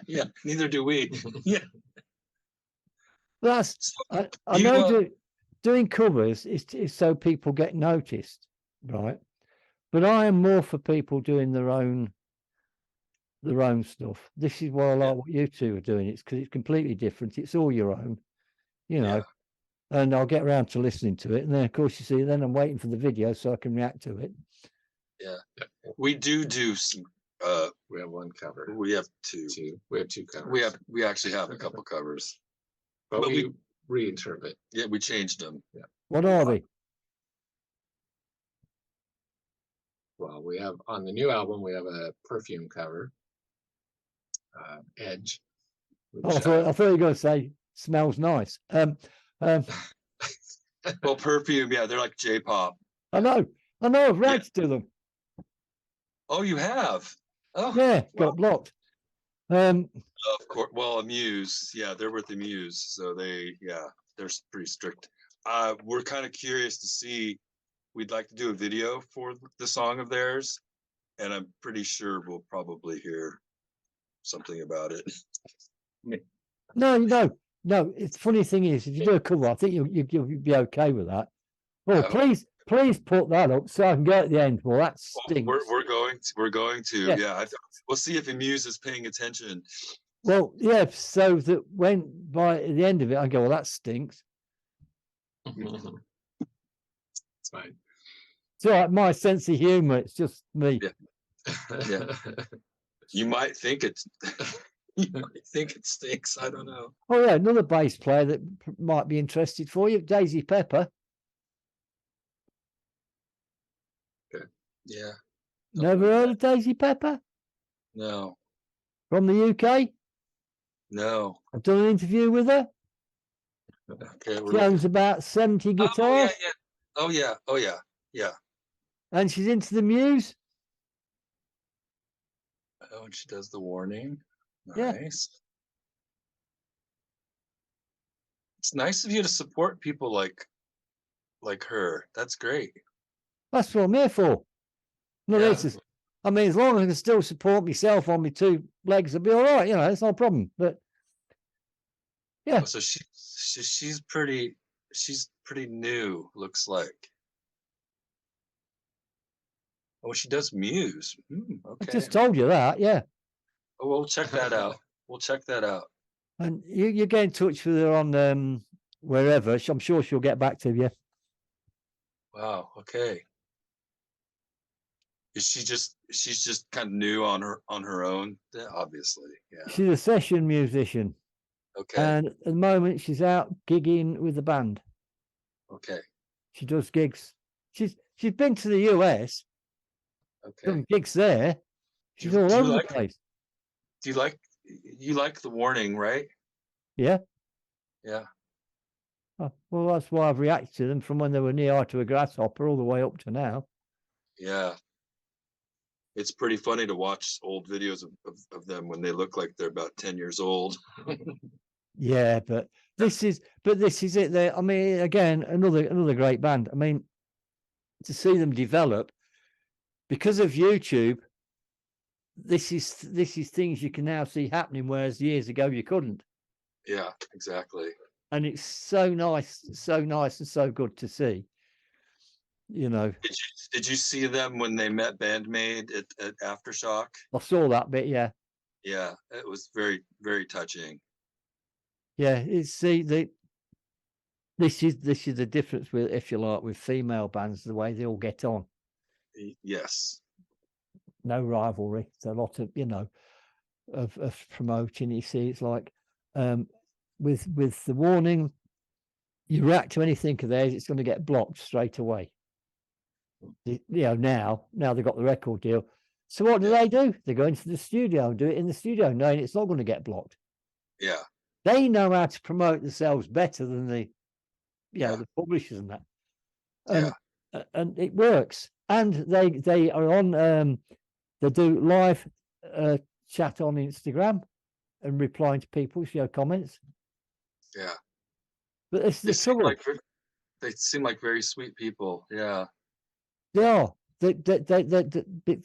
Yeah. Neither do we. Yeah. I know doing covers is so people get noticed, right? But I am more for people doing their own stuff. This is why I like what you two are doing. It's because it's completely different. It's all your own, and I'll get around to listening to it. And then, of course, you see, then I'm waiting for the video so I can react to it. Yeah. We do some, we have one cover. We have two. We have two covers. We actually have a couple covers. But we reinterpret. Yeah, we changed them. Yeah. What are they? Well, we have on the new album, we have a Perfume cover. Edge. I thought you were going to say smells nice. Well, Perfume, yeah, they're like J-pop. I know. I've reacted to them. Oh, you have? Oh, yeah, got blocked. Of course. Well, Amuse, yeah, they're with Amuse, so they're pretty strict. We're kind of curious to see. We'd like to do a video for the song of theirs, and I'm pretty sure we'll probably hear something about it. No. It's funny thing is, if you do a cover, I think you'll be okay with that. Well, please put that up so I can go at the end. Well, that stinks. We're going to. Yeah. We'll see if Amuse is paying attention. Well, yeah. So that when by the end of it, I go, well, that stinks. It's fine. It's all right. My sense of humor. It's just me. Yeah. You might think it stinks. I don't know. Oh yeah, another bass player that might be interested for you, Daisy Pepper. Okay. Yeah. Never heard of Daisy Pepper? No. From the UK? No. I've done an interview with her. Okay. She owns about 70 guitars. Oh yeah. And she's into the Muse. Oh, and she does the warning. Nice. Yeah. It's nice of you to support people like her. That's great. That's what I'm here for. No, as long as I can still support myself on my two legs, I'll be all right. It's no problem. But yeah. Oh, so she's pretty new, looks like. Oh, she does Muse. Okay. I just told you that, yeah. Oh, we'll check that out. And you get in touch with her on wherever. I'm sure she'll get back to you. Wow. Okay. She's just kind of new on her own. Yeah, obviously. Yeah. She's a session musician. Okay. And at the moment she's out gigging with the band. Okay. She does gigs. She's been to the US. Okay. Done gigs there. She's all over the place. Do you like the warning, right? Yeah. Yeah. Well, that's why I've reacted to them from when they were knee-high to a grasshopper all the way up to now. Yeah. It's pretty funny to watch old videos of them when they look like they're about 10 years old. Yeah, but this is it. There, I mean, again, another great band. I mean, to see them develop because of YouTube, this is things you can now see happening, whereas years ago you couldn't. Yeah, exactly. And it's so nice and so good to see. You know, Did you see them when they met Bandmade at Aftershock? I saw that bit. Yeah, Yeah, it was very, very touching. yeah. It's this is the difference with, if you like, with female bands, the way they all get on. Yes. No rivalry. It's a lot of, you know, of promoting. You see, it's like with the warning, you react to anything of theirs, it's going to get blocked straight away. You know, now they've got the record deal. So what do? They go into the studio and do it in the studio, knowing it's not going to get blocked. Yeah. They know how to promote themselves better than the publishers and that. And it works. And they are on. They do live chat on Instagram and replying to people's comments. Yeah. But it's the trouble. They seem like very sweet people. Yeah. They are. They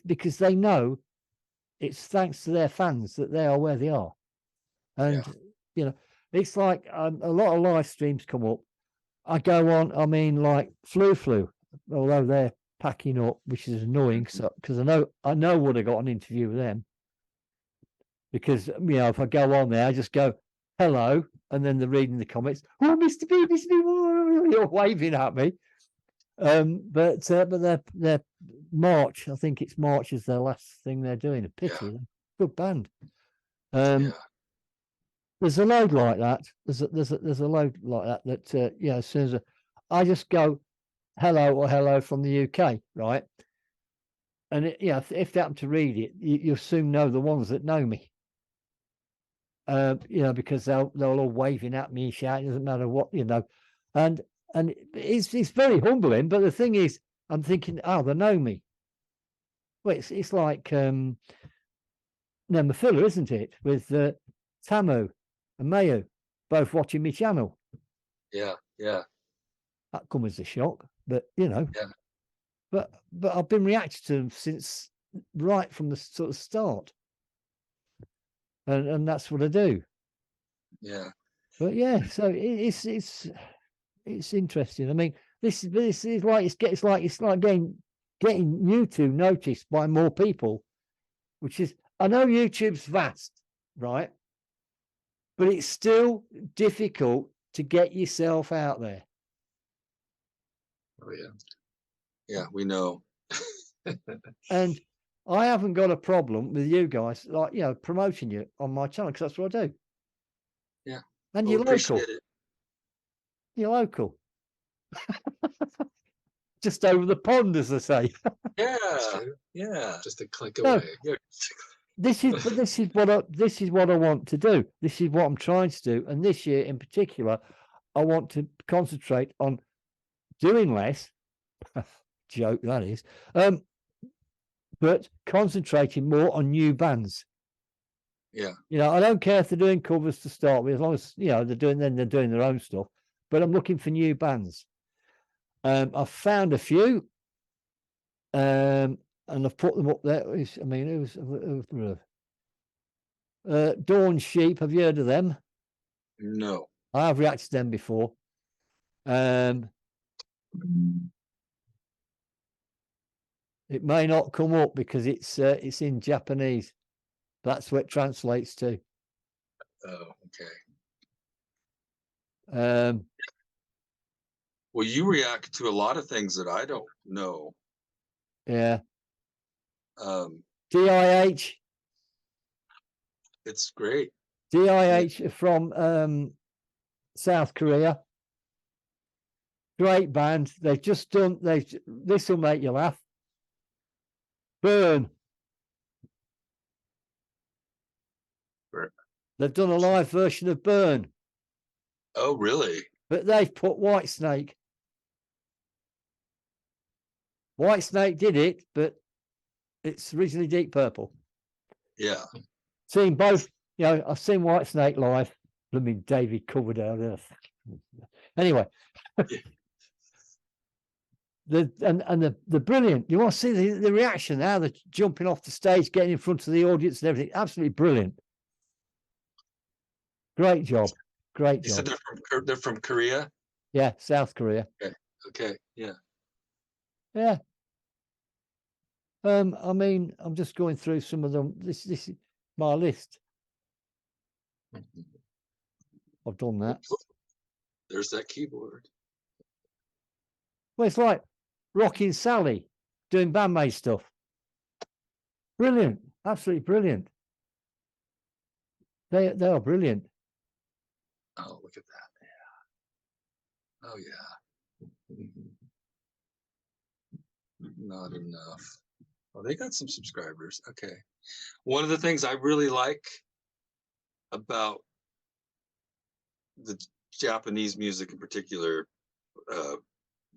because they know it's thanks to their fans that they are where they are. And, you know, it's like a lot of live streams come up. I go on, I mean, like Flu, although they're packing up, which is annoying because I know would have got an interview with them. Because, you know, if I go on there, I just go, hello, and then they're reading the comments. Oh, Mr. B, you're waving at me. But they're March. I think it's March is their last thing they're doing. A pity. Yeah. Good band. There's a load like that. There's a load like that. As soon as I just go hello from the UK, right? And if they happen to read it, you'll soon know the ones that know me. Because they'll all waving at me, shouting. Doesn't matter what, and it's very humbling. But the thing is, I'm thinking, they know me. Well, it's like Nemafilla, isn't it? With Tamu and Mayu both watching my channel. Yeah. That comes as a shock, but But I've been reacting to them since right from the sort of start, and that's what I do. Yeah. But yeah, so it's interesting. I mean, this is like it's like getting YouTube noticed by more people, which is, I know YouTube's vast, right? But it's still difficult to get yourself out there. Oh yeah. Yeah, we know. And I haven't got a problem with you guys, like, promoting you on my channel, because that's what I do. Yeah. And you're local. It. You're local. Just over the pond, as I say. Yeah. Just a click away. This is what I want to do. This is what I'm trying to do. And this year in particular, I want to concentrate on doing less. Joke that is. But concentrating more on new bands. Yeah. I don't care if they're doing covers to start with, as long as they're doing their own stuff. But I'm looking for new bands. I've found a few, and I've put them up there. It was Dawn Sheep. Have you heard of them? No. I have reacted to them before. It may not come up because it's in Japanese. That's what it translates to. Oh, okay. Well, you react to a lot of things that I don't know. Yeah. DIH. It's great. DIH from South Korea. Great band. They've just done. This will make you laugh. Burn. They've done a live version of Burn. Oh, really? But they've put Whitesnake. Whitesnake did it, but it's originally Deep Purple. Yeah. Seen both, I've seen Whitesnake live. Blooming David Coverdale. Anyway. The brilliant. You want to see the reaction, how they're jumping off the stage, getting in front of the audience and everything. Absolutely brilliant. Great job. Great You job. said they're from Korea? Yeah, South Korea. Okay. Yeah. Yeah. I mean, I'm just going through some of them. This is my list. I've done that. There's that keyboard. Well, it's like Rocking Sally doing bandmate stuff. Brilliant. Absolutely brilliant. They are brilliant. Oh, look at that. Yeah. Oh, yeah. Not enough. Oh, they got some subscribers. Okay. One of the things I really like about the Japanese music in particular,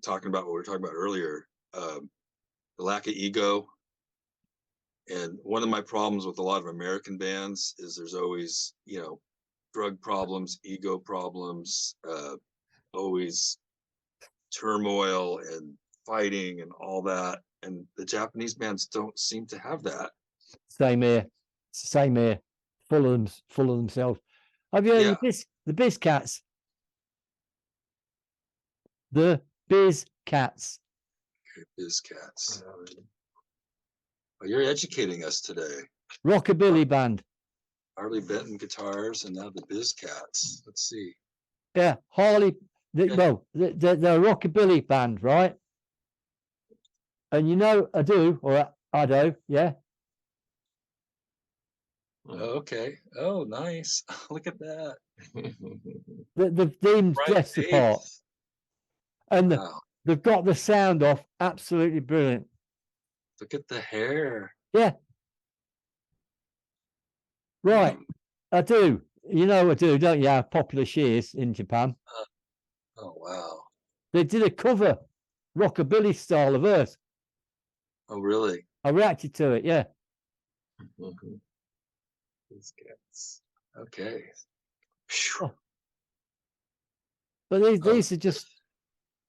talking about what we were talking about earlier, the lack of ego. And one of my problems with a lot of American bands is there's always, drug problems, ego problems, always turmoil and fighting and all that. And the Japanese bands don't seem to have that. Same here. Full of themselves. Have you heard the Biz Cats? The Biz Cats. Okay, Biz Cats. Well, you're educating us today. Rockabilly band. Harley Benton guitars and now the Biz Cats. Let's see. Yeah, Harley. They're a rockabilly band, right? And Ado, yeah. Okay. Oh, nice. Look at that. The themes dressed the part. And they've got the sound off. Absolutely brilliant. Look at the hair. Yeah. Right. I do. I do, don't you? How popular she is in Japan. Oh, wow. They did a cover, rockabilly style of hers. Oh, really? I reacted to it, yeah. Okay. Oh. But these are just.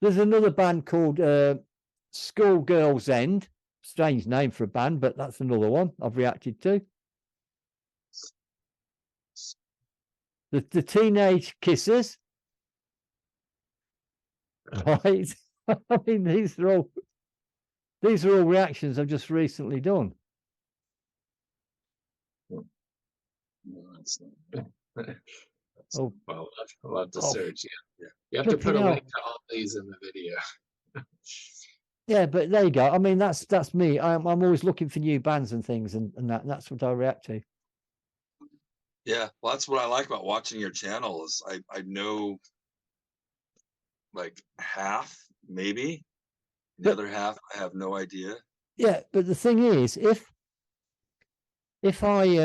There's another band called Schoolgirls End. Strange name for a band, but that's another one I've reacted to. The Teenage Kissers. Right. I mean, these are all reactions I've just recently done. No, that's not. Well, I'll have to search. Yeah. You have to put a link to all these in the video. Yeah, but there you go. I mean, that's me. I'm always looking for new bands and things, and that's what I react to. Yeah, well, that's what I like about watching your channel is I know like half, maybe. The other half, I have no idea. Yeah, but the thing is, if I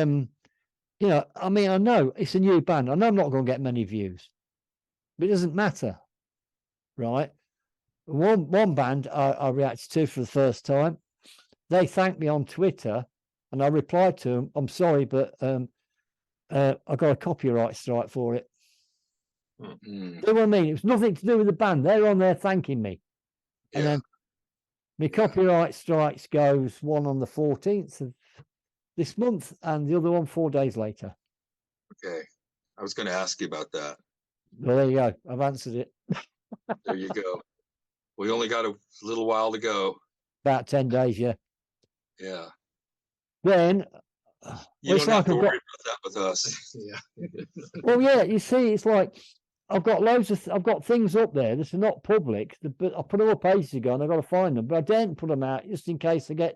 I mean, I know it's a new band. I know I'm not going to get many views, but it doesn't matter, right? One band I reacted to for the first time. They thanked me on Twitter, and I replied to them, "I'm sorry, but I got a copyright strike for it." Mm-hmm. Do you know what I mean? It was nothing to do with the band. They're on there thanking me, and then my copyright strikes goes one on the 14th of this month, and the other one 4 days later. Okay, I was going to ask you about that. Well, there you go. I've answered it. There you go. We only got a little while to go. About 10 days, yeah. Yeah. Then you don't have to worry about that with us. Yeah. Well, yeah. You see, it's like I've got I've got things up there that are not public, but I put them up ages ago, and I've got to find them. But I daren't put them out just in case I get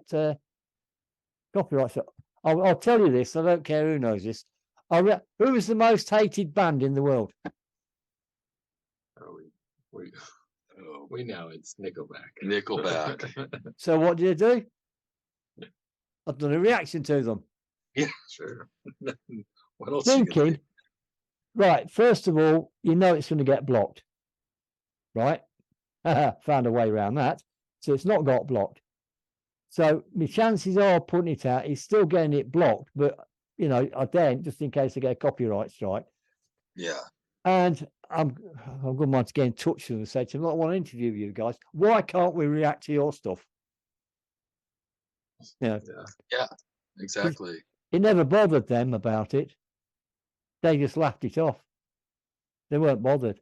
copyright. So I'll tell you this. I don't care who knows this. Who is the most hated band in the world? We know it's Nickelback. Nickelback. So what did I do? I've done a reaction to them. Yeah, sure. What else? Thinking, right, first of all, it's going to get blocked. right? Found a way around that. So it's not got blocked. So my chances are putting it out, he's still getting it blocked, but you know, I daren't just in case I get a copyright strike. Yeah. And I'm going to want to get in touch with them and say to them, I want to interview you guys. Why can't we react to your stuff? You know, Yeah. Exactly. it never bothered them about it. They just laughed it off. They weren't bothered.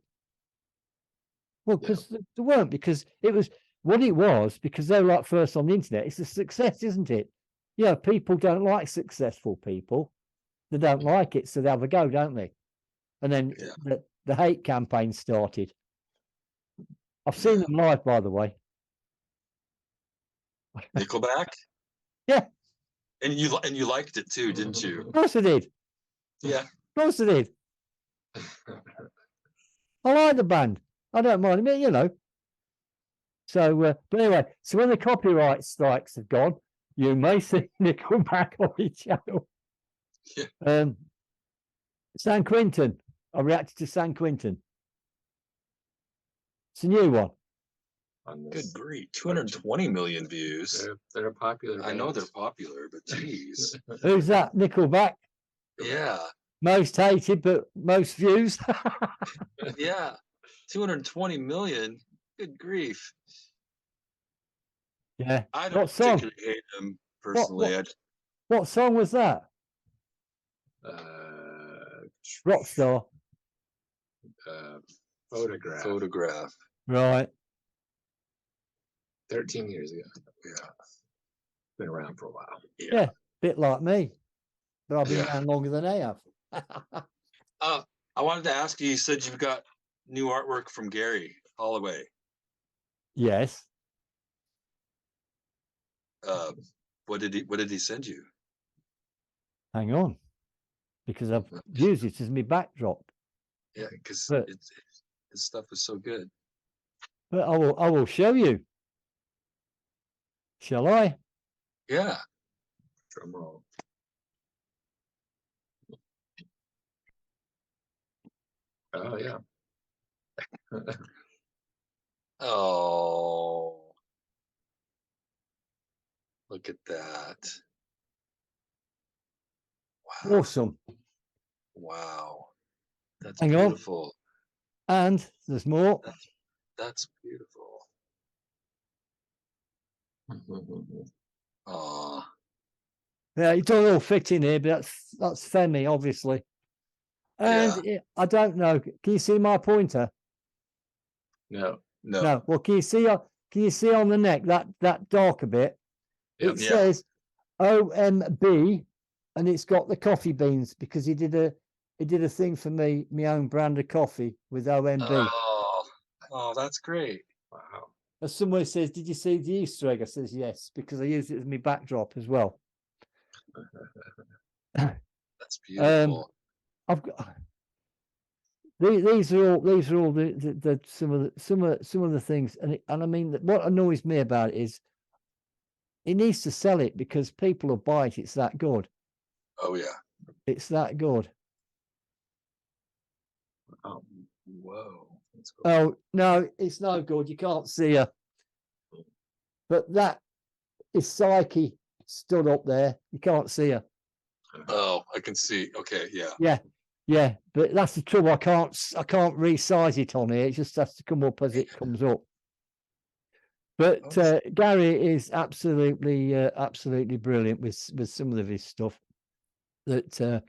Well, because they weren't, because it was what it was, because they were like first on the internet. It's a success, isn't it? Yeah, people don't like successful people. They don't like it, so they have a go, don't they? And then the hate campaign started. I've seen them live, by the way. Nickelback? Yeah. And you liked it too, didn't you? Of course I did. Yeah. Of course I did. I like the band. I don't mind it, you know. So, but anyway, so when the copyright strikes have gone, you may see Nickelback on the channel. Yeah. San Quentin. I reacted to San Quentin. It's a new one. Good grief, 220 million views. They're popular. I know they're popular, but geez. Who's that? Nickelback. Yeah. Most hated, but most views. Yeah. 220 million. Good grief. Yeah. I don't particularly hate them personally. What song was that? Rockstar. Photograph. Right. 13 years ago. Yeah. Been around for a while. Yeah. Bit like me. But I've been around longer than they have. I wanted to ask you, you said you've got new artwork from Gary Holloway. Yes. What did he send you? Hang on. Because I've used it as my backdrop. Yeah, because his stuff is so good. But I will show you. Shall I? Yeah. Drum roll. Oh yeah. Oh. Look at that. Wow. Awesome. Wow. That's Hang beautiful. On. And there's more. That's beautiful. Oh. Yeah, it don't all fit in here, but that's Femi, obviously. And I don't know. Can you see my pointer? No. Well, can you see on the neck that darker bit? Yep. It says OMB, and it's got the coffee beans because he did a thing for me, my own brand of coffee with OMB. Oh, that's great. Wow. As someone says, did you see the Easter egg? I says yes, because I used it as my backdrop as well. That's beautiful. I've got these are all the some of the things, and I mean what annoys me about it is he needs to sell it because people will buy it. It's that good. Oh yeah, it's that good. Oh, whoa. That's cool. Oh no, it's no good. You can't see her. But that is Psyche stood up there. You can't see her. Oh, I can see. Okay, yeah. But that's the trouble. I can't resize it on here. It just has to come up as it comes up. But Gary is absolutely brilliant with some of his stuff. That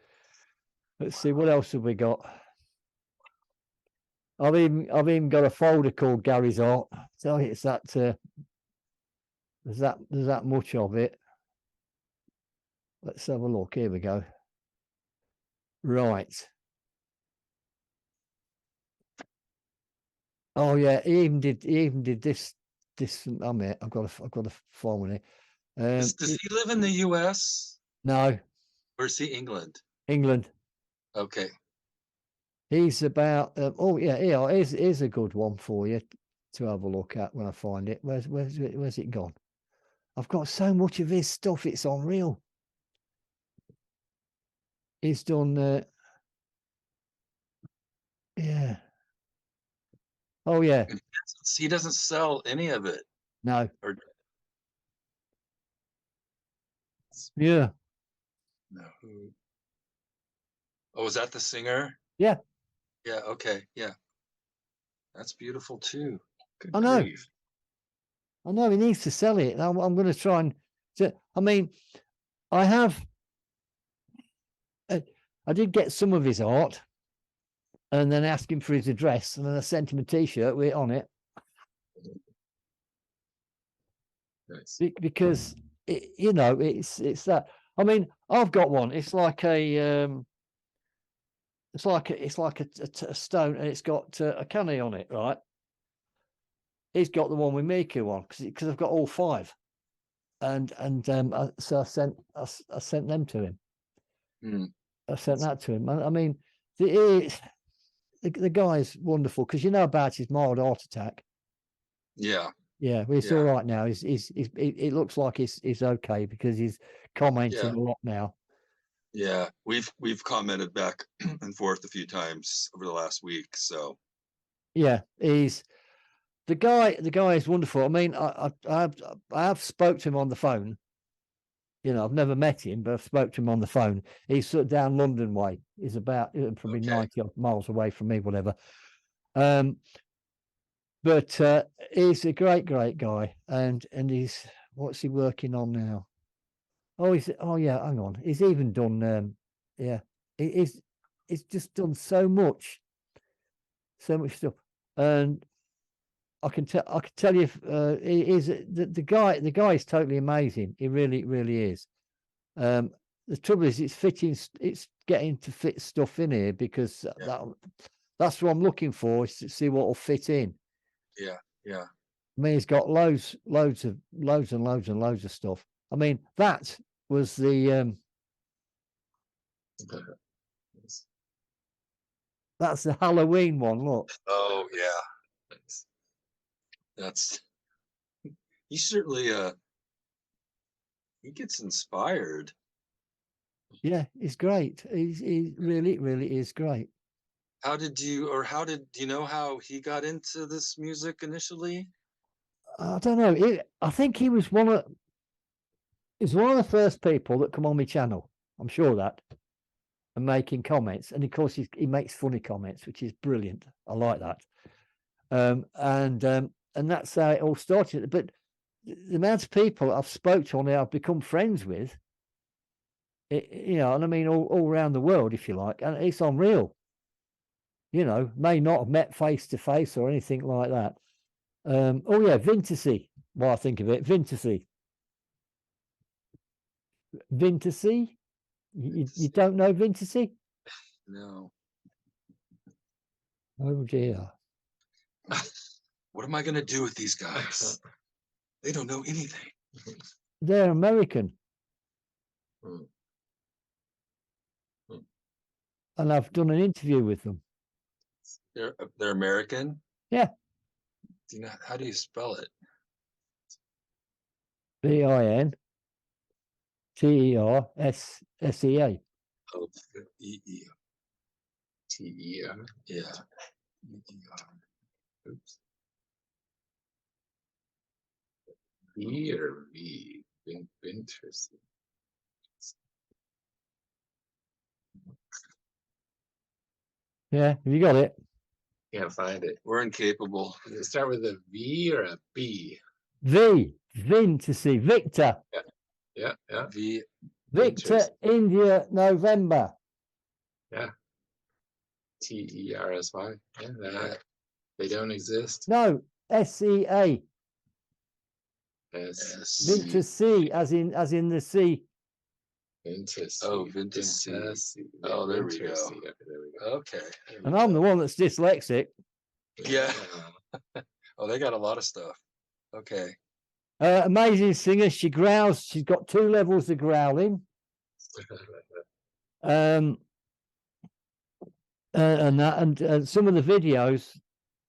let's see, what else have we got? I've even got a folder called Gary's Art. So it's that there's that much of it. Let's have a look. Here we go. Right. Oh yeah, he even did this. I mean, I've got a phone here. Does he live in the U.S.? No. Or is he England? England. Okay. He's about. Oh yeah, here's a good one for you to have a look at when I find it. Where's it gone? I've got so much of his stuff. It's unreal. He's done. Yeah. Oh yeah. And he doesn't sell any of it. No. Or Yeah. no. Who? Oh, is that the singer? Yeah. Yeah. Okay. Yeah. That's beautiful too. Good I know. grief. I know he needs to sell it. I'm going to try and. I mean, I have. I did get some of his art, and then asked him for his address, and then I sent him a T-shirt with it on it. Nice. Because it's that. I mean, I've got one. It's like a it's like a stone, and it's got a canny on it, right? He's got the one with Miku on because I've got all 5, and so I sent them to him. I sent that to him. I mean, the guy's wonderful because you know about his mild heart attack. Yeah. Yeah, well, he's all right now. It looks like he's okay because he's commenting a lot now. Yeah, we've commented back and forth a few times over the last week. So yeah, the guy is wonderful. I mean, I have spoke to him on the phone. You know, I've never met him, but I've spoke to him on the phone. He's sort of down London way. He's about probably 90 miles away from me, whatever. But he's a great guy, and he's what's he working on now? Oh, yeah. Hang on, he's even done. He's just done so much stuff, and I can tell you, he is the guy. The guy is totally amazing. He really is. The trouble is, it's getting to fit stuff in here because that's what I'm looking for, is to see what will fit in. Yeah. I mean, he's got loads of stuff. I mean, that was the that's the Halloween one. Look. Oh yeah. That's he certainly he gets inspired. Yeah, he's great. He really is great. How did you know how he got into this music initially? I don't know. I think he was one of the first people that come on my channel. I'm sure that, and making comments. And of course, he makes funny comments, which is brilliant. I like that. And that's how it all started. But the amount of people I've spoke to on there, I've become friends with, and I mean all around the world, if you like, and it's unreal. You know, may not have met face to face or anything like that. Oh yeah, Vintasy. Well, I think of it, Vintasy. You don't know Vintasy? No. Oh dear. What am I going to do with these guys? They don't know anything. They're American. And I've done an interview with them. They're American? Yeah. How do you spell it? VINTERSEA. Oh, TER. Yeah. Oops. V or V? Interesting. Yeah, have you got it? Can't find it. We're incapable. Does it start with a V or a B? Vintasy. Victor. Yeah. V. Victor India November. Yeah. TERSY. Yeah, they don't exist. No, SEA. Vintasy, as in the sea. Vintasy. Oh, Vintasy. Oh, there we go. Okay. And I'm the one that's dyslexic. Yeah. Oh, they got a lot of stuff. Okay. Amazing singer. She growls. She's got 2 levels of growling. And some of the videos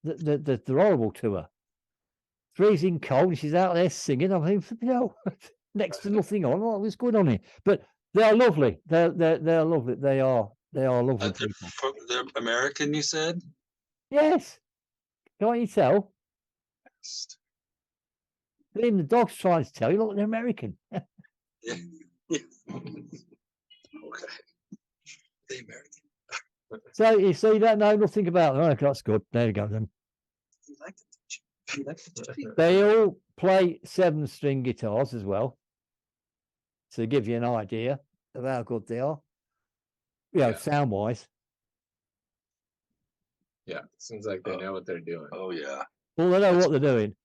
that they're horrible to her. Freezing cold. She's out there singing. I'm thinking, next to nothing on. What's going on here? But they're lovely. They're lovely. They are lovely people. They're American, you said? Yes. Can't you tell? Even the dog's trying to tell you, look, they're American. Yeah. Yeah. Okay. The American. So you see, you don't know nothing about them. Oh, that's good. There you go then. You like it? You like it? They all play 7-string guitars as well. To give you an idea of how good they are. Yeah. Sound wise. Yeah, seems like they know what they're doing. Oh yeah. Well, they know what they're doing.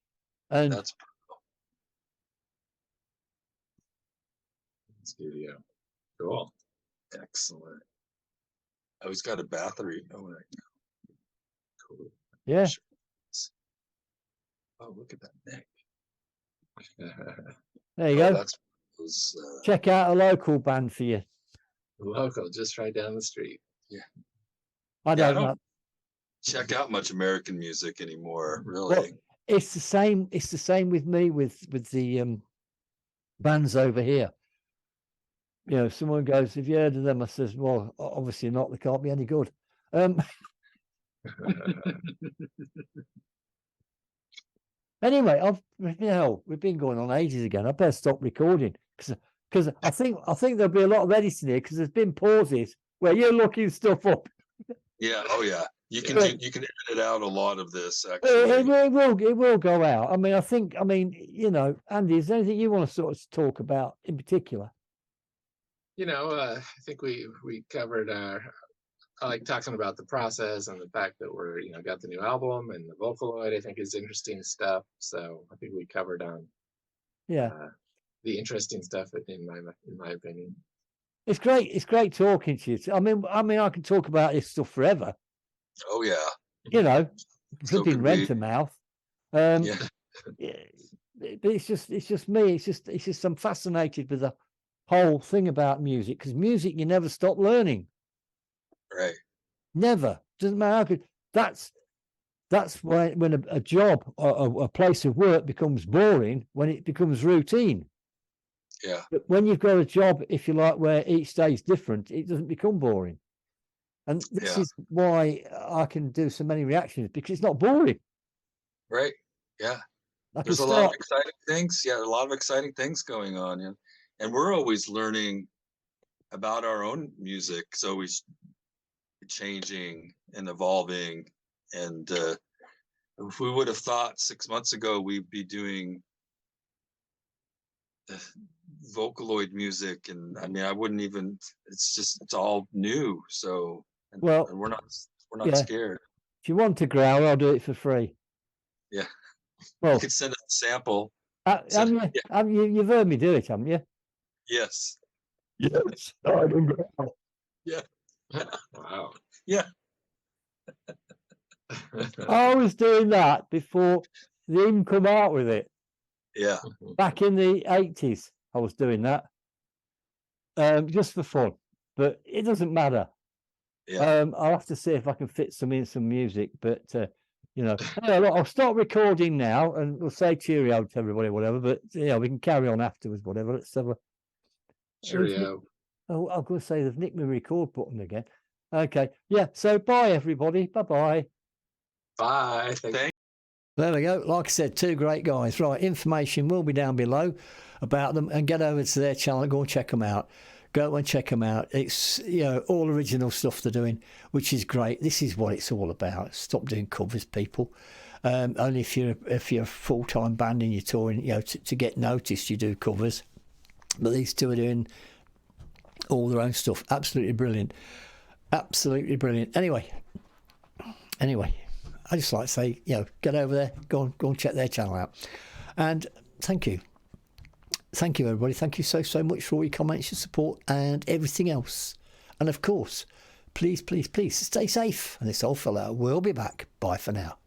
And That's Studio. Cool. excellent. Oh, he's got a battery. Oh, right. Cool. yeah, Sure. Oh, look at that neck. there you Oh, go. that's those, Check out a local band for you. Local, just right down the street. I Yeah, I don't don't- know. check out much American music anymore, really. Well, it's the same. It's the same with me with the bands over here. Someone goes, "Have you heard of them?" I says, "Well, obviously not. They can't be any good." Anyway, we've been going on ages again. I better stop recording because I think there'll be a lot of editing here because there's been pauses where you're looking stuff up. Yeah. Oh, yeah. You can But- you can edit out a lot of this. It Actually, will go out. I mean, Andy, is there anything you want to sort of talk about in particular? I think we covered I like talking about the process and the fact that we're, got the new album and the Vocaloid, I think is interesting stuff. So I think we covered on Yeah, the interesting stuff in my opinion. it's great. It's great talking to you. I mean, I can talk about this stuff forever. oh yeah. Flipping So could we. rent a mouth. Yeah. But it's just me. It's just I'm fascinated with the whole thing about music because music you never stop learning. Right. Never. Doesn't matter how good. That's when a job or a place of work becomes boring when it becomes routine. Yeah. But when you've got a job, if you like, where each day is different, it doesn't become boring. And this Yeah. is why I can do so many reactions because it's not boring. Right. Yeah. I can There's a lot of start. exciting things. Yeah, a lot of exciting things going on. Yeah. And we're always learning about our own music. It's always changing and evolving. And if we would have thought 6 months ago we'd be doing Vocaloid music, and I mean I wouldn't even. It's all new. So Well, and we're not yeah. scared. If you want to growl, I'll do it for free. Yeah. Well, You could send us a sample. you've heard me do it, haven't you? Yes. Yes, I can growl. Wow. Yeah. I was doing that before they even come out with it. Yeah. Back in the 80s, I was doing that just for fun, but it doesn't matter. Yeah. I'll have to see if I can fit some music, but anyway, look, I'll start recording now, and we'll say cheerio to everybody, whatever. But we can carry on afterwards, whatever. Let's have a. Cheerio. Oh, I'm going to say they've nicked my record button again. Okay, yeah. So bye, everybody. Bye. Bye. There we go. Like I said, two great guys. Right, information will be down below about them, and get over to their channel and go and check them out. Go and check them out. It's all original stuff they're doing, which is great. This is what it's all about. Stop doing covers, people. Only if you're a full-time band and you're touring, to get noticed, you do covers. But these two are doing all their own stuff. Absolutely brilliant. Absolutely brilliant. Anyway, I just like to say, get over there, go and check their channel out. And thank you, everybody. Thank you so much for all your comments, your support, and everything else. And of course, please stay safe. And this old fella will be back. Bye for now.